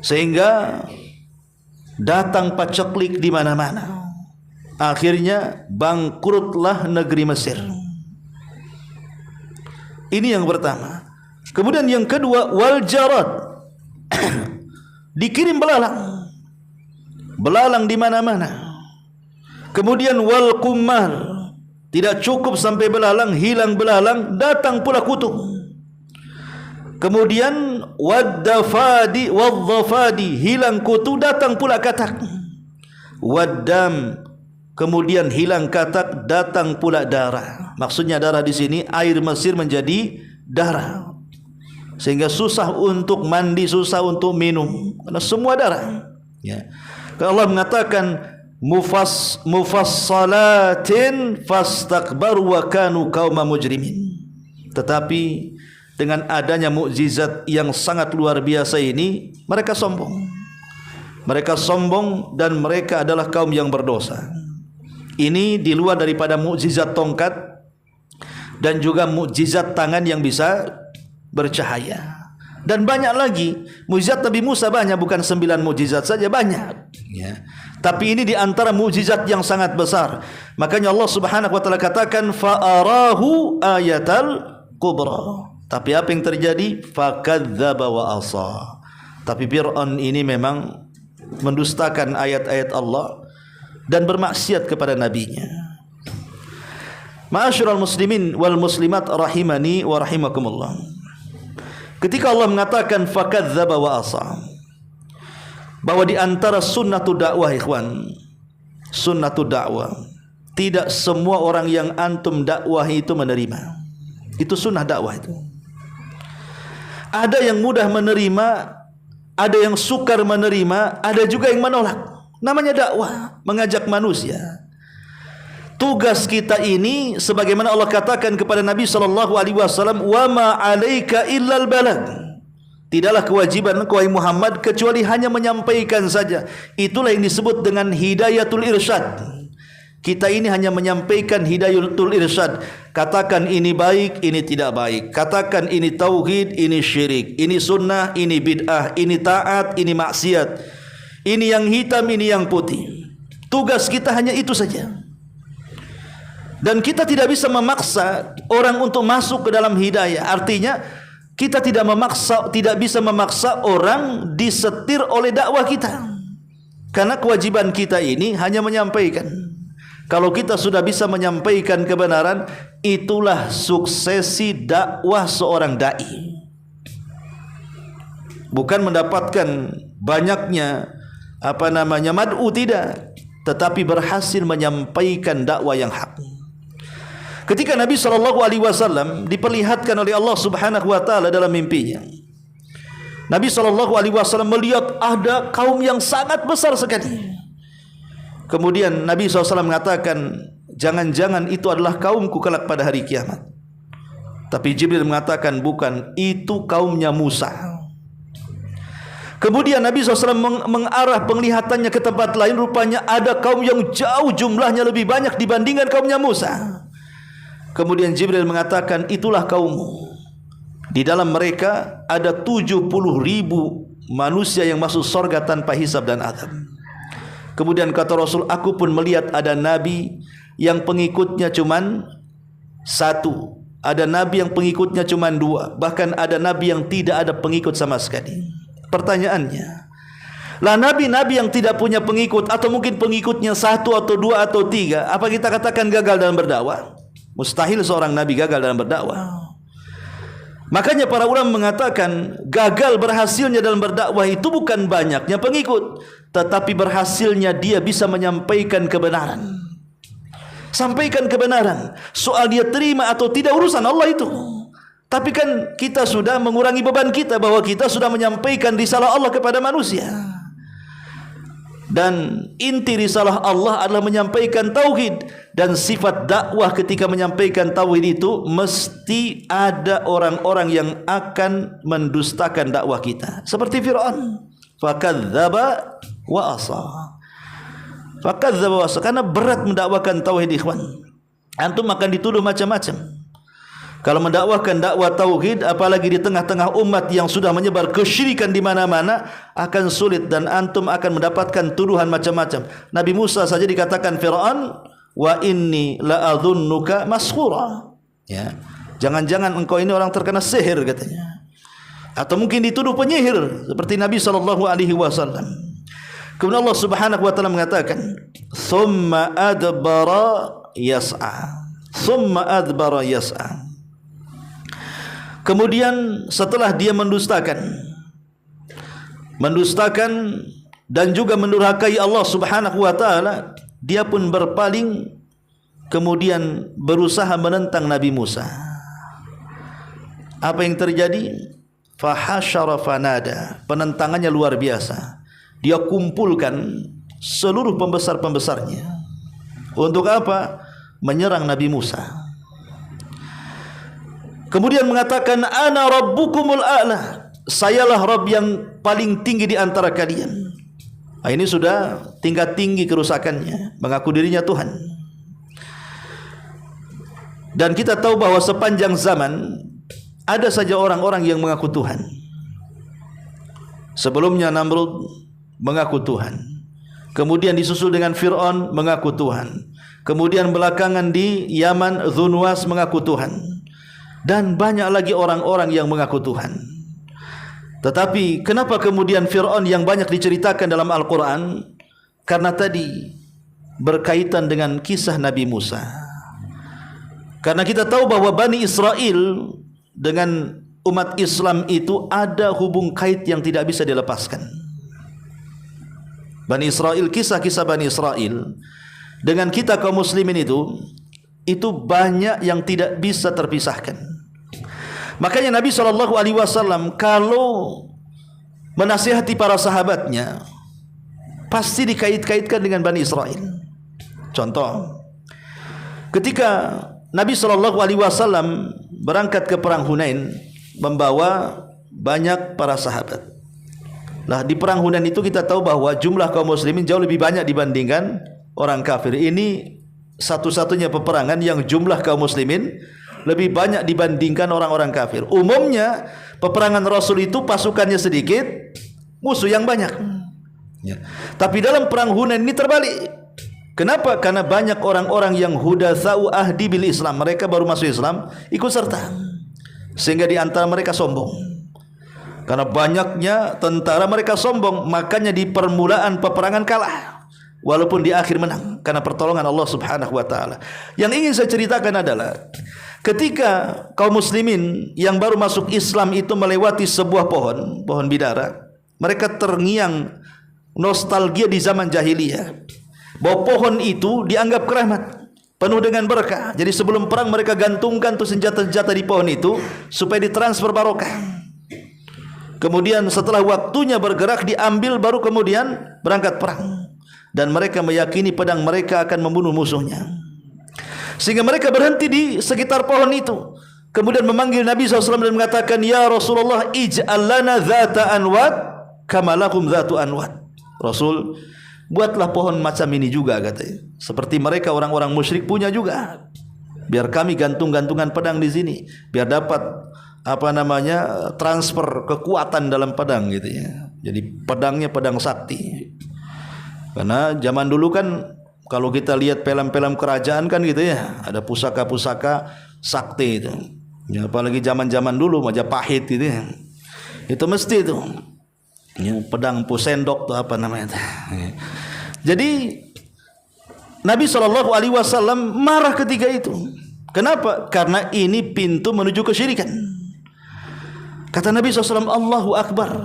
sehingga datang paceklik di mana-mana. Akhirnya bangkrutlah negeri Mesir. Ini yang pertama. Kemudian yang kedua, wal jarad. Dikirim belalang. Belalang di mana-mana. Kemudian wal kummal. Tidak cukup sampai belalang, hilang belalang, datang pula kutu. Kemudian waddafadi wadzafadi, hilang kutu, datang pula katak. Waddam, kemudian hilang katak, datang pula darah. Maksudnya darah di sini air Mesir menjadi darah, sehingga susah untuk mandi, susah untuk minum, karena semua darah. Ya. Kalau Allah mengatakan mufassalatin fastakbaru wa kanu qauma mujrimin. Tetapi dengan adanya mukjizat yang sangat luar biasa ini, mereka sombong. Mereka sombong dan mereka adalah kaum yang berdosa. Ini di luar daripada mukjizat tongkat dan juga mukjizat tangan yang bisa bercahaya. Dan banyak lagi mukjizat Nabi Musa, banyak, bukan 9 mukjizat saja, banyak. Ya. Tapi ini di antara mukjizat yang sangat besar. Makanya Allah Subhanahu wa taala katakan fa'arahu ayatal kubra. Tapi apa yang terjadi? Fakadzdzaba wa asa. Tapi Fir'aun ini memang mendustakan ayat-ayat Allah dan bermaksiat kepada nabinya. Ma'asyiral muslimin wal muslimat rahimani wa rahimakumullah. Ketika Allah mengatakan fakadzdzaba wa asa, bahwa di antara sunnatud dakwah, ikhwan, sunnatud dakwah, tidak semua orang yang antum dakwah itu menerima. Itu sunnah dakwah itu. Ada yang mudah menerima, ada yang sukar menerima, ada juga yang menolak. Namanya dakwah, mengajak manusia. Tugas kita ini sebagaimana Allah katakan kepada Nabi SAW, wa ma 'alaika illal balag. Tidaklah kewajiban engkau Muhammad kecuali hanya menyampaikan saja. Itulah yang disebut dengan hidayatul irsyad. Kita ini hanya menyampaikan hidayatul irsyad. Katakan ini baik, ini tidak baik. Katakan ini tauhid, ini syirik. Ini sunnah, ini bid'ah. Ini taat, ini maksiat. Ini yang hitam, ini yang putih. Tugas kita hanya itu saja. Dan kita tidak bisa memaksa orang untuk masuk ke dalam hidayah. Artinya kita tidak bisa memaksa orang disetir oleh dakwah kita. Karena kewajiban kita ini hanya menyampaikan. Kalau kita sudah bisa menyampaikan kebenaran, itulah suksesi dakwah seorang dai. Bukan mendapatkan banyaknya mad'u, tidak, tetapi berhasil menyampaikan dakwah yang hak. Ketika Nabi SAW diperlihatkan oleh Allah Subhanahu wa taala dalam mimpinya, Nabi SAW melihat ada kaum yang sangat besar sekali. Kemudian Nabi SAW mengatakan, jangan-jangan itu adalah kaumku kelak pada hari kiamat. Tapi Jibril mengatakan, bukan, itu kaumnya Musa. Kemudian Nabi SAW mengarah penglihatannya ke tempat lain. Rupanya ada kaum yang jauh jumlahnya lebih banyak dibandingkan kaumnya Musa. Kemudian Jibril mengatakan, itulah kaummu. Di dalam mereka ada 70.000 manusia yang masuk surga tanpa hisab dan azab. Kemudian kata Rasul, aku pun melihat ada nabi yang pengikutnya cuman 1, ada nabi yang pengikutnya cuman 2, bahkan ada nabi yang tidak ada pengikut sama sekali. Pertanyaannya, lah nabi-nabi yang tidak punya pengikut, atau mungkin pengikutnya 1 atau 2 atau 3, apa kita katakan gagal dalam berdakwah? Mustahil seorang nabi gagal dalam berdakwah. Makanya para ulama mengatakan gagal berhasilnya dalam berdakwah itu bukan banyaknya pengikut, tetapi berhasilnya dia bisa menyampaikan kebenaran. Sampaikan kebenaran. Soal dia terima atau tidak urusan Allah itu. Tapi kan kita sudah mengurangi beban kita, bahwa kita sudah menyampaikan risalah Allah kepada manusia. Dan inti risalah Allah adalah menyampaikan tauhid. Dan sifat dakwah ketika menyampaikan tauhid itu, mesti ada orang-orang yang akan mendustakan dakwah kita. Seperti Fir'aun, fakadzdzaba wa asa. Fakadzdzaba wa asa, karena berat mendakwakan tauhid, ikhwan. Antum akan dituduh macam-macam. Kalau mendakwahkan dakwah tauhid, apalagi di tengah-tengah umat yang sudah menyebar kesyirikan di mana-mana, akan sulit dan antum akan mendapatkan tuduhan macam-macam. Nabi Musa saja dikatakan Fir'aun, wa inni la'adhunnuka maskhura. Ya, jangan-jangan engkau ini orang terkena sihir, katanya. Atau mungkin dituduh penyihir seperti Nabi SAW. Kemudian Allah Subhanahu wa taala mengatakan, "Tsumma adbara yas'a." Tsumma adbara yas'a. Kemudian setelah dia mendustakan dan juga mendurhakai Allah Subhanahu wa taala, dia pun berpaling, kemudian berusaha menentang Nabi Musa. Apa yang terjadi? Fahasyara fanada. Penentangannya luar biasa. Dia kumpulkan seluruh pembesar-pembesarnya. Untuk apa? Menyerang Nabi Musa. Kemudian mengatakan, ana rabbukumul a'la. Sayalah Rabb yang paling tinggi di antara kalian. Nah, ini sudah tingkat tinggi kerusakannya, mengaku dirinya Tuhan. Dan kita tahu bahwa sepanjang zaman ada saja orang-orang yang mengaku Tuhan. Sebelumnya Namrud mengaku Tuhan. Kemudian disusul dengan Fir'aun mengaku Tuhan. Kemudian belakangan di Yaman Dzunwas mengaku Tuhan. Dan banyak lagi orang-orang yang mengaku Tuhan. Tetapi kenapa kemudian Fir'aun yang banyak diceritakan dalam Al-Quran? Karena tadi berkaitan dengan kisah Nabi Musa. Karena kita tahu bahwa Bani Israel dengan umat Islam itu ada hubung kait yang tidak bisa dilepaskan. Bani Israel, kisah-kisah Bani Israel dengan kita kaum muslimin itu banyak yang tidak bisa terpisahkan. Makanya Nabi SAW kalau menasihati para sahabatnya, pasti dikait-kaitkan dengan Bani Israel. Contoh, ketika Nabi SAW berangkat ke perang Hunain, membawa banyak para sahabat. Nah, di perang Hunain itu kita tahu bahwa jumlah kaum muslimin jauh lebih banyak dibandingkan orang kafir. Ini satu-satunya peperangan yang jumlah kaum muslimin lebih banyak dibandingkan orang-orang kafir. Umumnya peperangan Rasul itu pasukannya sedikit, musuh yang banyak. Ya. Tapi dalam perang Hunain ini terbalik. Kenapa? Karena banyak orang-orang yang hudatsau ahdi bil Islam, mereka baru masuk Islam, ikut serta. Sehingga di antara mereka sombong. Karena banyaknya tentara mereka sombong, makanya di permulaan peperangan kalah, walaupun di akhir menang karena pertolongan Allah Subhanahu wa taala. Yang ingin saya ceritakan adalah ketika kaum muslimin yang baru masuk Islam itu melewati sebuah pohon bidara, mereka terngiang nostalgia di zaman jahiliyah. Bahwa pohon itu dianggap keramat, penuh dengan berkah. Jadi sebelum perang mereka gantungkan tuh senjata-senjata di pohon itu supaya ditransfer barokah. Kemudian setelah waktunya bergerak diambil, baru kemudian berangkat perang. Dan mereka meyakini pedang mereka akan membunuh musuhnya. Sehingga mereka berhenti di sekitar pohon itu. Kemudian memanggil Nabi SAW dan mengatakan, "Ya Rasulullah, ij'al lana dhata anwat kama lakum dhatu anwat." Rasul, buatlah pohon macam ini juga, katanya. Seperti mereka orang-orang musyrik punya juga. Biar kami gantung-gantungan pedang di sini, biar dapat transfer kekuatan dalam pedang gitu ya. Jadi pedangnya pedang sakti. Karena zaman dulu kan kalau kita lihat film-film kerajaan kan gitu ya, ada pusaka-pusaka sakti itu. Ya, apalagi zaman-zaman dulu Majapahit gitu ya. Itu mesti itu. Ya, pedang pusendok tuh apa namanya itu. Ya. Jadi Nabi SAW marah ketika itu. Kenapa? Karena ini pintu menuju kesyirikan. Kata Nabi SAW, Allahu Akbar.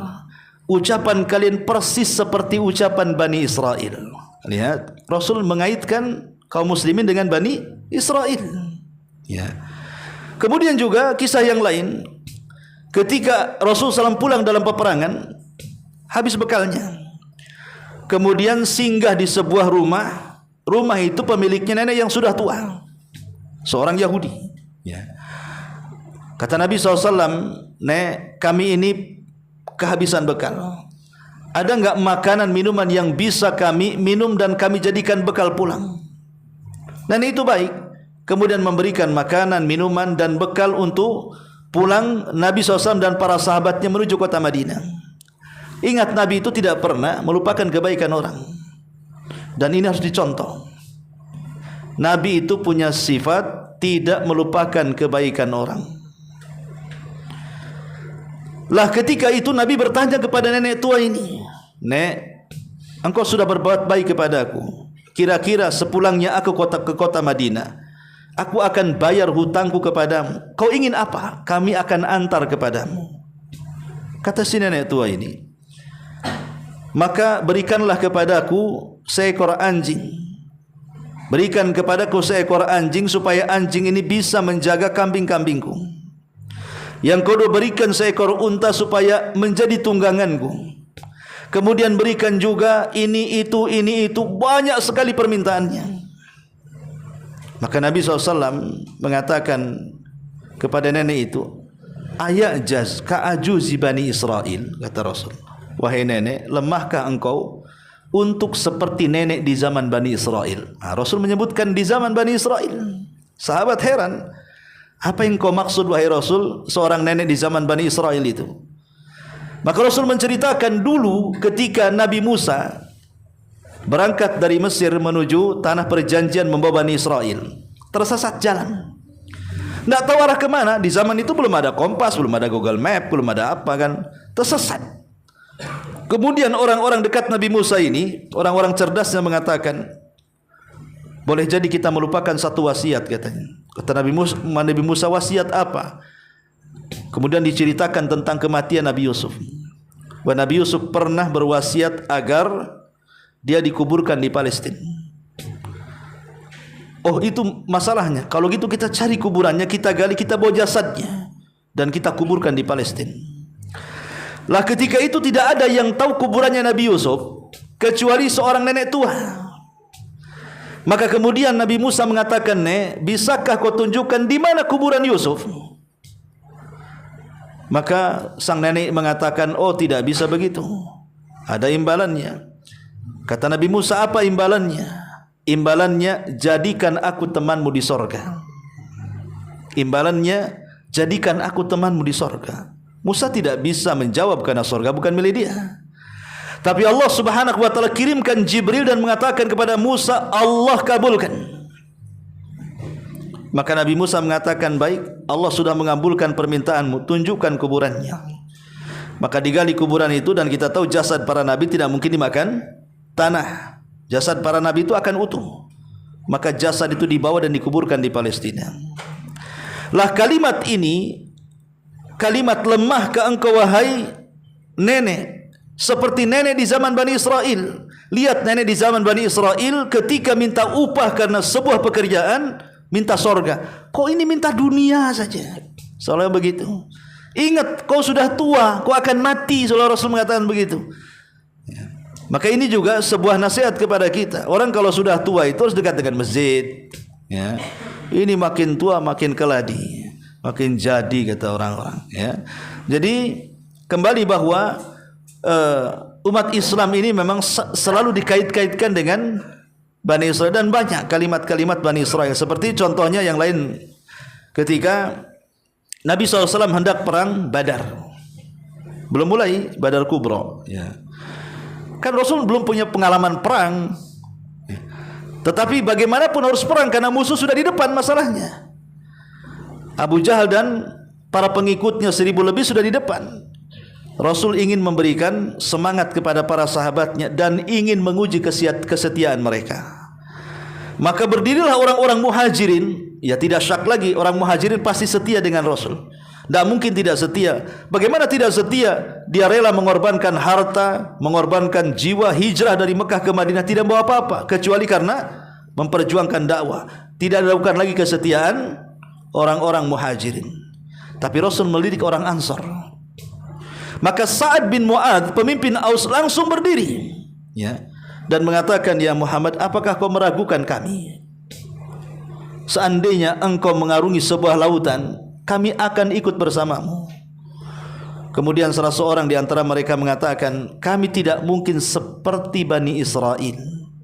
Ucapan kalian persis seperti ucapan Bani Israel. Lihat, Rasul mengaitkan kaum muslimin dengan Bani Israel. Ya. Kemudian juga kisah yang lain, ketika Rasul SAW pulang dalam peperangan, habis bekalnya. Kemudian singgah di sebuah rumah. Rumah itu pemiliknya nenek yang sudah tua, seorang Yahudi. Ya. Kata Nabi SAW, "Nek, kami ini kehabisan bekal. Ada enggak makanan minuman yang bisa kami minum dan kami jadikan bekal pulang?" Dan itu baik. Kemudian memberikan makanan, minuman dan bekal untuk pulang Nabi SAW dan para sahabatnya menuju kota Madinah. Ingat, Nabi itu tidak pernah melupakan kebaikan orang. Dan ini harus dicontoh. Nabi itu punya sifat tidak melupakan kebaikan orang. Lah ketika itu Nabi bertanya kepada nenek tua ini, "Nek, engkau sudah berbuat baik kepadaku. Kira-kira sepulangnya aku ke kota Madinah, aku akan bayar hutangku kepadamu. Kau ingin apa? Kami akan antar kepadamu." Kata si nenek tua ini, "Maka berikanlah kepadaku seekor anjing. Berikan kepadaku seekor anjing supaya anjing ini bisa menjaga kambing-kambingku. Yang kedua, berikan seekor unta supaya menjadi tungganganku. Kemudian berikan juga ini itu, banyak sekali permintaannya." Maka Nabi SAW mengatakan kepada nenek itu, "Ayajaz ka'ajuzi Bani Israel," kata Rasul. "Wahai nenek, lemahkah engkau untuk seperti nenek di zaman Bani Israel?" Rasul menyebutkan di zaman Bani Israel. Sahabat heran, "Apa yang kau maksud wahai Rasul, seorang nenek di zaman Bani Israel itu?" Maka Rasul menceritakan dulu ketika Nabi Musa berangkat dari Mesir menuju tanah perjanjian membawa Bani Israel, tersesat jalan, tidak tahu arah kemana. Di zaman itu belum ada kompas, belum ada Google Map, belum ada apa kan, tersesat. Kemudian orang-orang dekat Nabi Musa ini, orang-orang cerdasnya mengatakan, "Boleh jadi kita melupakan satu wasiat," katanya. Kata Nabi Musa, "Wasiat apa?" Kemudian diceritakan tentang kematian Nabi Yusuf. Bahwa Nabi Yusuf pernah berwasiat agar dia dikuburkan di Palestina. Oh, itu masalahnya. Kalau gitu kita cari kuburannya, kita gali, kita bawa jasadnya dan kita kuburkan di Palestina. Lah ketika itu tidak ada yang tahu kuburannya Nabi Yusuf kecuali seorang nenek tua. Maka kemudian Nabi Musa mengatakan, "Nek, bisakah kau tunjukkan di mana kuburan Yusuf?" Maka sang nenek mengatakan, "Oh, tidak bisa begitu. Ada imbalannya." Kata Nabi Musa, "Apa imbalannya?" imbalannya jadikan aku temanmu di sorga. Imbalannya jadikan aku temanmu di sorga. Musa tidak bisa menjawab karena sorga bukan milik dia. Tapi Allah Subhanahu wa taala kirimkan Jibril dan mengatakan kepada Musa, Allah kabulkan. Maka Nabi Musa mengatakan, baik, Allah sudah mengabulkan permintaanmu, tunjukkan kuburannya. Maka digali kuburan itu, dan kita tahu jasad para nabi tidak mungkin dimakan tanah. Jasad para nabi itu akan utuh. Maka jasad itu dibawa dan dikuburkan di Palestina. Lah kalimat ini, kalimat lemah ke engkau wahai nenek, seperti nenek di zaman Bani Israel. Lihat nenek di zaman Bani Israel ketika minta upah karena sebuah pekerjaan, minta sorga. Kok ini minta dunia saja? Soalnya begitu. Ingat, kau sudah tua, kau akan mati. Soalnya Rasul mengatakan begitu. Maka ini juga sebuah nasihat kepada kita. Orang kalau sudah tua itu harus dekat dengan masjid. Ya. Ini makin tua makin keladi, makin jadi, kata orang-orang. Ya. Jadi kembali bahwa umat Islam ini memang selalu dikait-kaitkan dengan Bani Israel, dan banyak kalimat-kalimat Bani Israel. Seperti contohnya yang lain, ketika Nabi SAW hendak perang Badar, belum mulai Badar Kubro, ya. Kan Rasul belum punya pengalaman perang, tetapi bagaimanapun harus perang karena musuh sudah di depan. Masalahnya Abu Jahal dan para pengikutnya 1000 lebih sudah di depan. Rasul ingin memberikan semangat kepada para sahabatnya dan ingin menguji kesetiaan mereka. Maka berdirilah orang-orang muhajirin. Ya, tidak syak lagi, orang muhajirin pasti setia dengan Rasul. Tidak mungkin tidak setia. Bagaimana tidak setia? Dia rela mengorbankan harta, mengorbankan jiwa, hijrah dari Mekah ke Madinah, tidak bawa apa-apa kecuali karena memperjuangkan dakwah. Tidak dilakukan lagi kesetiaan orang-orang muhajirin. Tapi Rasul melirik orang Ansar. Maka Sa'ad bin Mu'adz, pemimpin Aus, langsung berdiri, ya, dan mengatakan, ya Muhammad, apakah kau meragukan kami? Seandainya engkau mengarungi sebuah lautan, kami akan ikut bersamamu. Kemudian salah seorang di antara mereka mengatakan, kami tidak mungkin seperti Bani Israel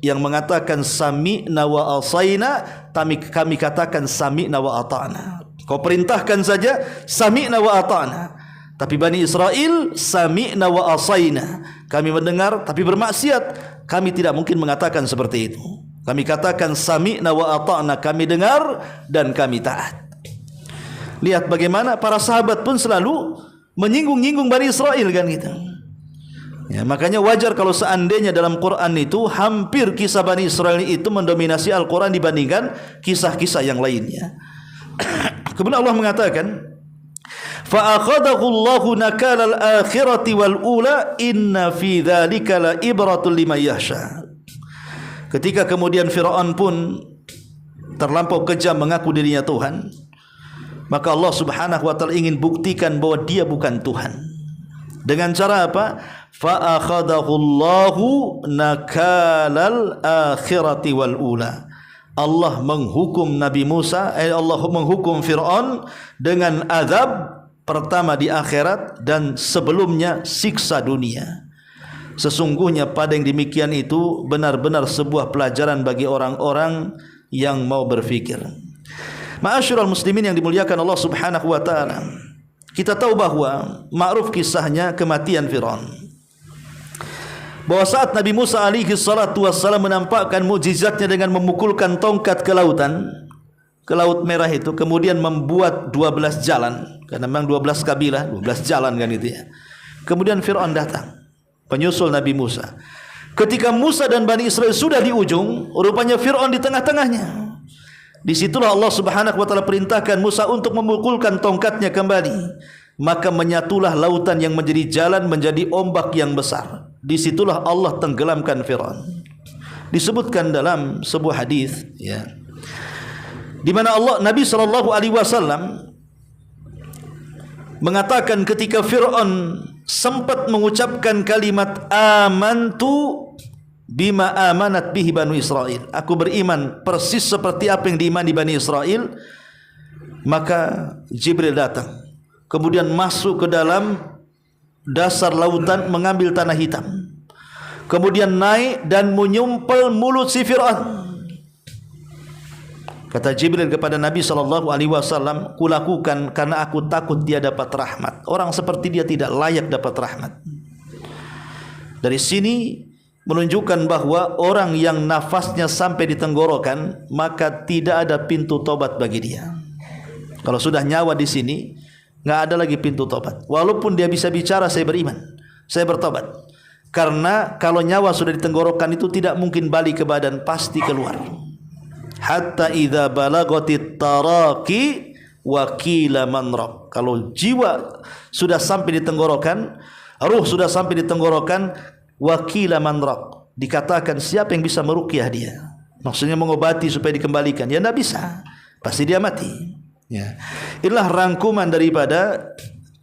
yang mengatakan sami'na wa asaina, kami katakan sami'na wa ata'na. Kau perintahkan saja sami'na wa ata'na. Tapi Bani Israel sami'na wa asaina, kami mendengar tapi bermaksiat. Kami tidak mungkin mengatakan seperti itu. Kami katakan sami'na wa ata'na, kami dengar dan kami taat. Lihat bagaimana para sahabat pun selalu menyinggung-nyinggung Bani Israel, kan gitu. Ya, makanya wajar kalau seandainya dalam Quran itu hampir kisah Bani Israel itu mendominasi Al-Quran dibandingkan kisah-kisah yang lainnya. Kemudian Allah mengatakan, فَأَخَذَهُ اللَّهُ نَكَالَ الْآخِرَةِ وَالْأُولَى إِنَّ فِي ذَلِكَ لَإِبْرَةٌ لِمَنْ يَخْشَى. Ketika kemudian Fir'aun pun terlampau kejam mengaku dirinya Tuhan, maka Allah Subhanahu wa taala ingin buktikan bahwa dia bukan Tuhan. Dengan cara apa? فَأَخَذَهُ اللَّهُ نَكَالَ الْآخِرَةِ وَالْأُولَى. Allah menghukum Nabi Musa, Allah menghukum Fir'aun dengan azab pertama di akhirat dan sebelumnya siksa dunia. Sesungguhnya pada yang demikian itu benar-benar sebuah pelajaran bagi orang-orang yang mau berfikir. Ma'asyiral muslimin yang dimuliakan Allah Subhanahu wa taala, kita tahu bahwa ma'ruf kisahnya kematian Fir'aun. Bahwa saat Nabi Musa alaihi salatu wassalam menampakkan mukjizatnya dengan memukulkan tongkat ke lautan, ke Laut Merah itu, kemudian membuat 12 jalan, karena memang 12 kabilah, 12 jalan kan itu ya. Kemudian Fir'aun datang, penyusul Nabi Musa. Ketika Musa dan Bani Israel sudah di ujung, rupanya Fir'aun di tengah-tengahnya. Disitulah Allah Subhanahu wa taala perintahkan Musa untuk memukulkan tongkatnya kembali. Maka menyatulah lautan yang menjadi jalan menjadi ombak yang besar. Disitulah Allah tenggelamkan Fir'aun. Disebutkan dalam sebuah hadis, ya, di mana Nabi SAW mengatakan ketika Fir'aun sempat mengucapkan kalimat amantu bima amanat bihi Banu Israel, aku beriman persis seperti apa yang diimani Bani Israel, maka Jibril datang, kemudian masuk ke dalam dasar lautan mengambil tanah hitam, kemudian naik dan menyumpel mulut si Fir'aun. Kata Jibril kepada Nabi SAW, kulakukan karena aku takut dia dapat rahmat. Orang seperti dia tidak layak dapat rahmat. Dari sini menunjukkan bahwa orang yang nafasnya sampai di tenggorokan, maka tidak ada pintu tobat bagi dia. Kalau sudah nyawa di sini, nggak ada lagi pintu tobat. Walaupun dia bisa bicara, saya beriman, saya bertobat. Karena kalau nyawa sudah di tenggorokan itu tidak mungkin balik ke badan, pasti keluar. Hatta idza balagatit taraqi wa qila man rab. Kalau jiwa sudah sampai di tenggorokan, ruh sudah sampai di tenggorokan, wa qila man rab, dikatakan siapa yang bisa meruqyah dia, maksudnya mengobati supaya dikembalikan, ya tidak bisa, pasti dia mati. Ya. Inilah rangkuman daripada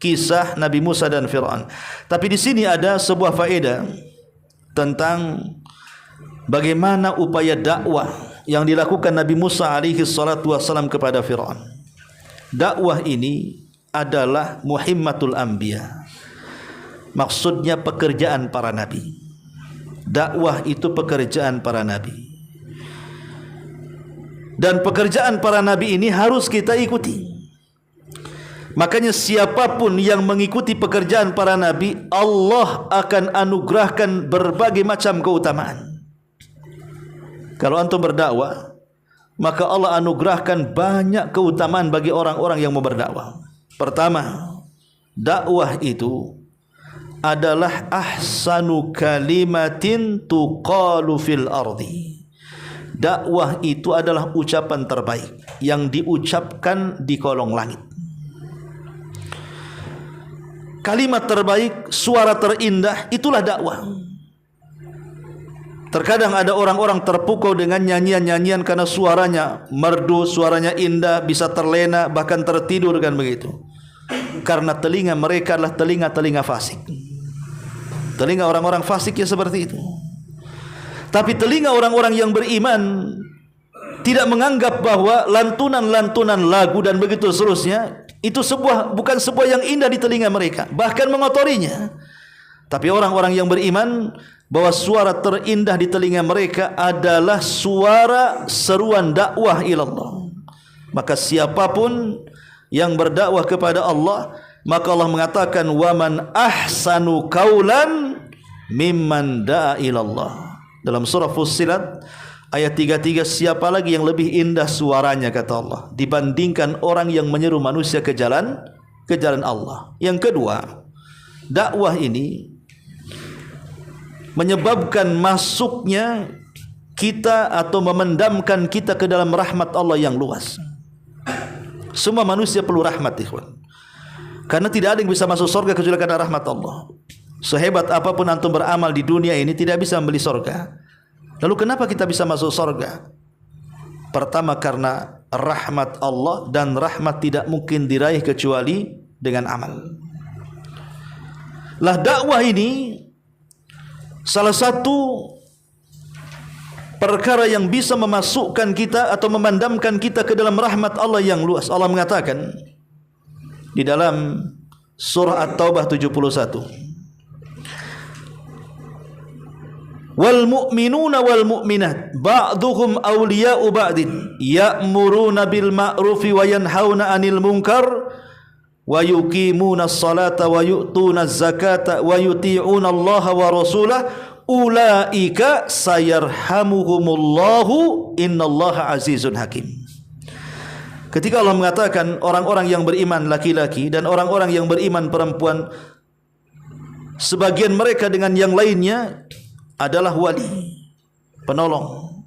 kisah Nabi Musa dan Fir'aun. Tapi di sini ada sebuah faedah tentang bagaimana upaya dakwah yang dilakukan Nabi Musa alaihi salatu wassalam kepada Fir'aun. Dakwah ini adalah muhimmatul anbiya. Maksudnya pekerjaan para nabi. Dakwah itu pekerjaan para nabi. Dan pekerjaan para nabi ini harus kita ikuti. Makanya siapapun yang mengikuti pekerjaan para nabi, Allah akan anugerahkan berbagai macam keutamaan. Kalau antum berdakwah, maka Allah anugerahkan banyak keutamaan bagi orang-orang yang mau berdakwah. Pertama, dakwah itu adalah ahsanu kalimatin tuqalu fil ardi. Dakwah itu adalah ucapan terbaik yang diucapkan di kolong langit. Kalimat terbaik, suara terindah, itulah dakwah. Terkadang ada orang-orang terpukau dengan nyanyian-nyanyian karena suaranya merdu, suaranya indah, bisa terlena, bahkan tertidur kan begitu. Karena telinga mereka adalah telinga-telinga fasik. Telinga orang-orang fasik ya seperti itu. Tapi telinga orang-orang yang beriman tidak menganggap bahwa lantunan-lantunan lagu dan begitu seterusnya itu bukan sebuah yang indah di telinga mereka, bahkan mengotorinya. Tapi orang-orang yang beriman bahwa suara terindah di telinga mereka adalah suara seruan dakwah ilallah. Maka siapapun yang berdakwah kepada Allah, maka Allah mengatakan waman ahsanu qaulan mimman da'a ilallah. Dalam surah Fussilat ayat 33, siapa lagi yang lebih indah suaranya, kata Allah, dibandingkan orang yang menyeru manusia ke jalan Allah. Yang kedua, dakwah ini menyebabkan masuknya kita atau memendamkan kita ke dalam rahmat Allah yang luas. Semua manusia perlu rahmat, ikhwan. Karena tidak ada yang bisa masuk surga kecuali karena rahmat Allah. Sehebat apapun antum beramal di dunia ini tidak bisa membeli surga. Lalu kenapa kita bisa masuk surga? Pertama karena rahmat Allah, dan rahmat tidak mungkin diraih kecuali dengan amal. Lah dakwah ini salah satu perkara yang bisa memasukkan kita atau memandamkan kita ke dalam rahmat Allah yang luas. Allah mengatakan di dalam surah At-Taubah 71, wal mu'minuna wal mu'minat ba'duhum awliya'u ba'din ya'muruna bil ma'rufi wa yanhauna 'anil munkar wa yuqimuna as-salata wa yu'tuna az-zakata wa yuti'una Allah wa rasulahu ulaika sayarhamuhumullahu innallaha azizun hakim. Ketika Allah mengatakan orang-orang yang beriman laki-laki dan orang-orang yang beriman perempuan, sebagian mereka dengan yang lainnya adalah wali, penolong.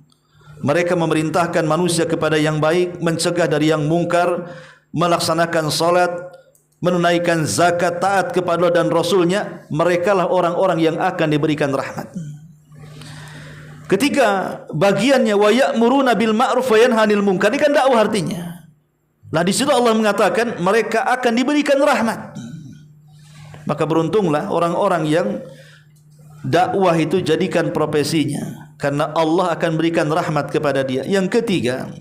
Mereka memerintahkan manusia kepada yang baik, mencegah dari yang mungkar, melaksanakan salat, menunaikan zakat, taat kepada Allah dan Rasulnya. Mereka lah orang-orang yang akan diberikan rahmat. Ketika bagiannya wa ya'muruna bil ma'ruf wa yanhauna 'anil munkar, ini kan dakwah artinya. Nah di situ Allah mengatakan mereka akan diberikan rahmat. Maka beruntunglah orang-orang yang dakwah itu jadikan profesinya, karena Allah akan berikan rahmat kepada dia. Yang ketiga,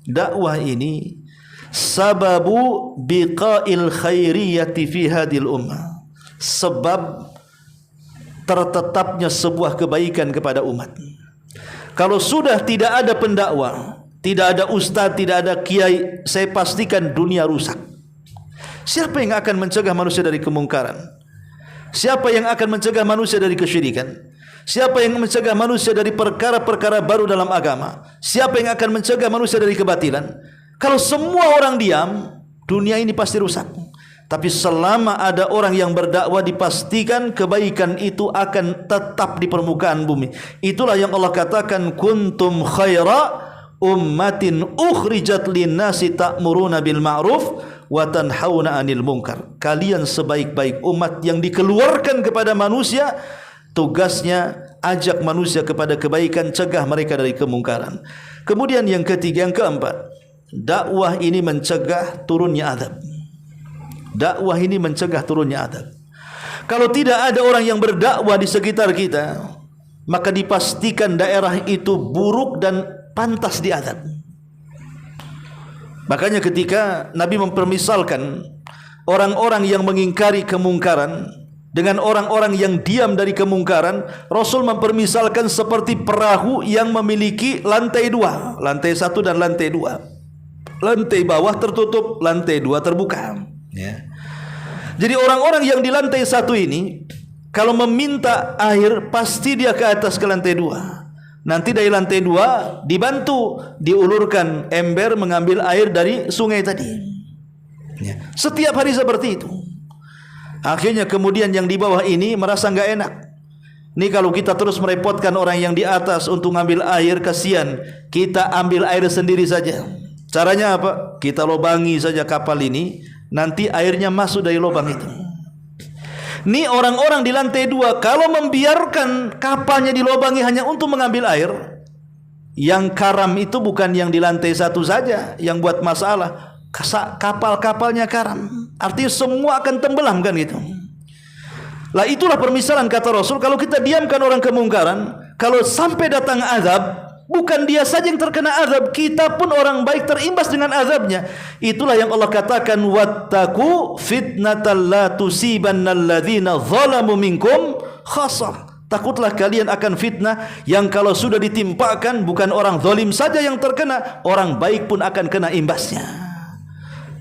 dakwah ini sababu biqa'il khairiyati fi hadil ummah, sebab tertetapnya sebuah kebaikan kepada umat. Kalau sudah tidak ada pendakwah, tidak ada ustaz, tidak ada kiai, saya pastikan dunia rusak. Siapa yang akan mencegah manusia dari kemungkaran? Siapa yang akan mencegah manusia dari kesyirikan? Siapa yang mencegah manusia dari perkara-perkara baru dalam agama? Siapa yang akan mencegah manusia dari kebatilan? Kalau semua orang diam, dunia ini pasti rusak. Tapi selama ada orang yang berdakwah, dipastikan kebaikan itu akan tetap di permukaan bumi. Itulah yang Allah katakan, kuntum khaira ummatin ukhrijat linnasi ta'muruna bil ma'ruf wa tanhauna 'anil munkar. Kalian sebaik-baik umat yang dikeluarkan kepada manusia, tugasnya ajak manusia kepada kebaikan, cegah mereka dari kemungkaran. Kemudian yang ketiga, yang keempat, dakwah ini mencegah turunnya azab. Dakwah ini mencegah turunnya azab. Kalau tidak ada orang yang berdakwah di sekitar kita, maka dipastikan daerah itu buruk dan pantas diazab. Makanya ketika Nabi mempermisalkan orang-orang yang mengingkari kemungkaran dengan orang-orang yang diam dari kemungkaran, Rasul mempermisalkan seperti perahu yang memiliki lantai dua, lantai satu dan lantai dua. Lantai bawah tertutup, lantai dua terbuka. Ya. Jadi orang-orang yang di lantai satu ini, kalau meminta air, pasti dia ke atas ke lantai dua. Nanti dari lantai dua dibantu, diulurkan ember mengambil air dari sungai tadi. Ya. Setiap hari seperti itu. Akhirnya kemudian yang di bawah ini merasa enggak enak. Ini kalau kita terus merepotkan orang yang di atas untuk ngambil air, kasihan. Kita ambil air sendiri saja. Caranya apa? Kita lobangi saja kapal ini, nanti airnya masuk dari lubang itu. Ini orang-orang di lantai dua, kalau membiarkan kapalnya dilobangi hanya untuk mengambil air, yang karam itu bukan yang di lantai satu saja yang buat masalah, kapal-kapalnya karam. Artinya semua akan tenggelam kan gitu. Lah itulah permisalan kata Rasul, kalau kita diamkan orang kemungkaran, kalau sampai datang azab, bukan dia saja yang terkena azab, kita pun orang baik terimbas dengan azabnya. Itulah yang Allah katakan, wattaqu fitnatal la tusibannal ladzina zalamu minkum khassah. Takutlah kalian akan fitnah yang kalau sudah ditimpakan, bukan orang zalim saja yang terkena, orang baik pun akan kena imbasnya.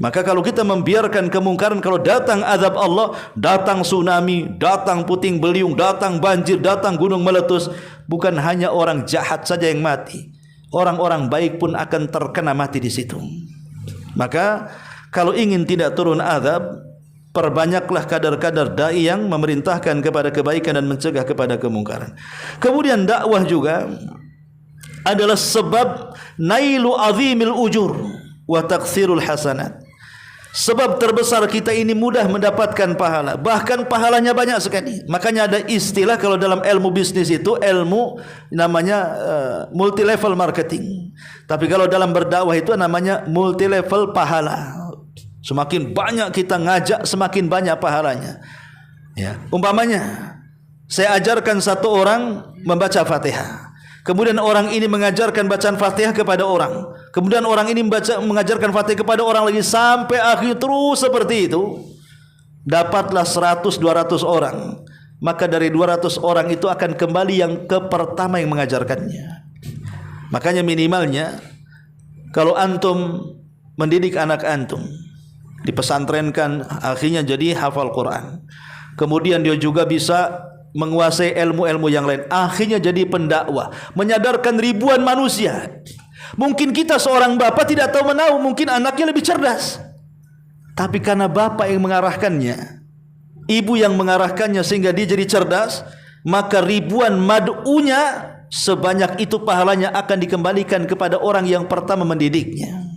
Maka kalau kita membiarkan kemungkaran, kalau datang azab Allah, datang tsunami, datang puting beliung, datang banjir, datang gunung meletus, bukan hanya orang jahat saja yang mati, orang-orang baik pun akan terkena mati di situ. Maka kalau ingin tidak turun azab, perbanyaklah kadar-kadar dai yang memerintahkan kepada kebaikan dan mencegah kepada kemungkaran. Kemudian dakwah juga adalah sebab nailu azimil ujur wa taqsirul hasanat. Sebab terbesar kita ini mudah mendapatkan pahala, bahkan pahalanya banyak sekali. Makanya ada istilah kalau dalam ilmu bisnis itu, ilmu namanya multi level marketing. Tapi kalau dalam berdakwah itu namanya multi level pahala. Semakin banyak kita ngajak, semakin banyak pahalanya. Ya, umpamanya saya ajarkan satu orang membaca Fatihah, kemudian orang ini mengajarkan bacaan Fatihah kepada orang, kemudian orang ini mengajarkan Fatihah kepada orang lagi, sampai akhir terus seperti itu. Dapatlah 100-200 orang, maka dari 200 orang itu akan kembali yang ke pertama yang mengajarkannya. Makanya minimalnya kalau antum mendidik anak antum, dipesantrenkan, akhirnya jadi hafal Quran, kemudian dia juga bisa menguasai ilmu-ilmu yang lain, akhirnya jadi pendakwah, menyadarkan ribuan manusia. Mungkin kita seorang bapak tidak tahu menahu, mungkin anaknya lebih cerdas, tapi karena bapak yang mengarahkannya, ibu yang mengarahkannya sehingga dia jadi cerdas, maka ribuan mad'unya sebanyak itu pahalanya akan dikembalikan kepada orang yang pertama mendidiknya.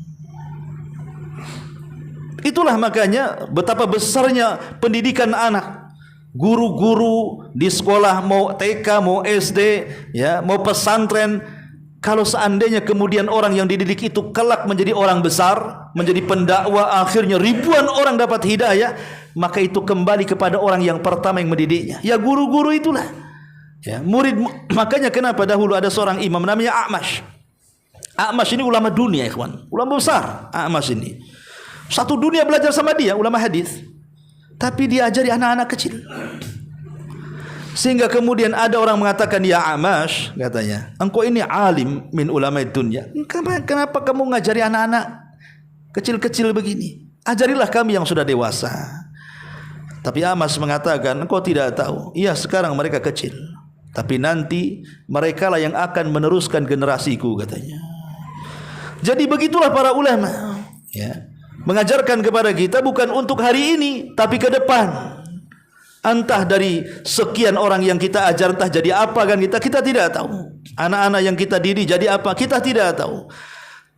Itulah makanya betapa besarnya pendidikan anak. Guru-guru di sekolah, mau TK, mau SD, ya, mau pesantren, kalau seandainya kemudian orang yang dididik itu kelak menjadi orang besar, menjadi pendakwah, akhirnya ribuan orang dapat hidayah, maka itu kembali kepada orang yang pertama yang mendidiknya. Ya guru-guru itulah. Ya, murid. Makanya kenapa dahulu ada seorang imam namanya A'mash. A'mash ini ulama dunia, ikhwan. Ulama besar A'mash ini. Satu dunia belajar sama dia, ulama hadis. Tapi dia ajari anak-anak kecil. Sehingga kemudian ada orang mengatakan, ya Amash, katanya, engkau ini alim min ulama dunia, kenapa kamu ngajari anak-anak kecil-kecil begini? Ajarilah kami yang sudah dewasa. Tapi Amash mengatakan, engkau tidak tahu. Iya, sekarang mereka kecil, tapi nanti mereka lah yang akan meneruskan generasiku, katanya. Jadi begitulah para ulama, ya, mengajarkan kepada kita bukan untuk hari ini, tapi ke depan. Entah dari sekian orang yang kita ajar, entah jadi apa kan kita tidak tahu. Anak-anak yang kita didik jadi apa, kita tidak tahu.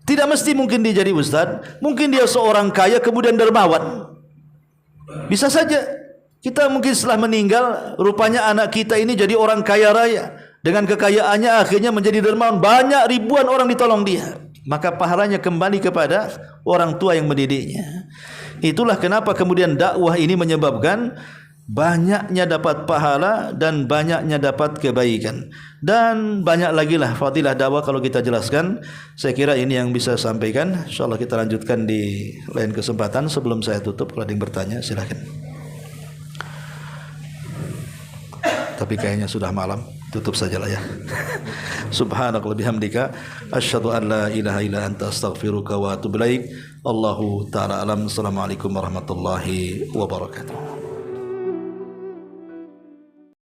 Tidak mesti mungkin dia jadi ustaz, mungkin dia seorang kaya kemudian dermawan. Bisa saja kita mungkin setelah meninggal, rupanya anak kita ini jadi orang kaya raya. Dengan kekayaannya akhirnya menjadi dermawan, banyak ribuan orang ditolong dia. Maka pahalanya kembali kepada orang tua yang mendidiknya. Itulah kenapa kemudian dakwah ini menyebabkan banyaknya dapat pahala dan banyaknya dapat kebaikan. Dan banyak lagi lah fadilah dakwah kalau kita jelaskan. Saya kira ini yang bisa saya sampaikan. InsyaAllah kita lanjutkan di lain kesempatan. Sebelum saya tutup, kalau ada yang bertanya silakan. Tapi kayaknya sudah malam, tutup sajalah ya. Subhanakallahumma bihamdika asyhadu an la ilaha illa anta astaghfiruka wa atubu ilaik. Allahu ta'ala alam. Assalamualaikum warahmatullahi wabarakatuh.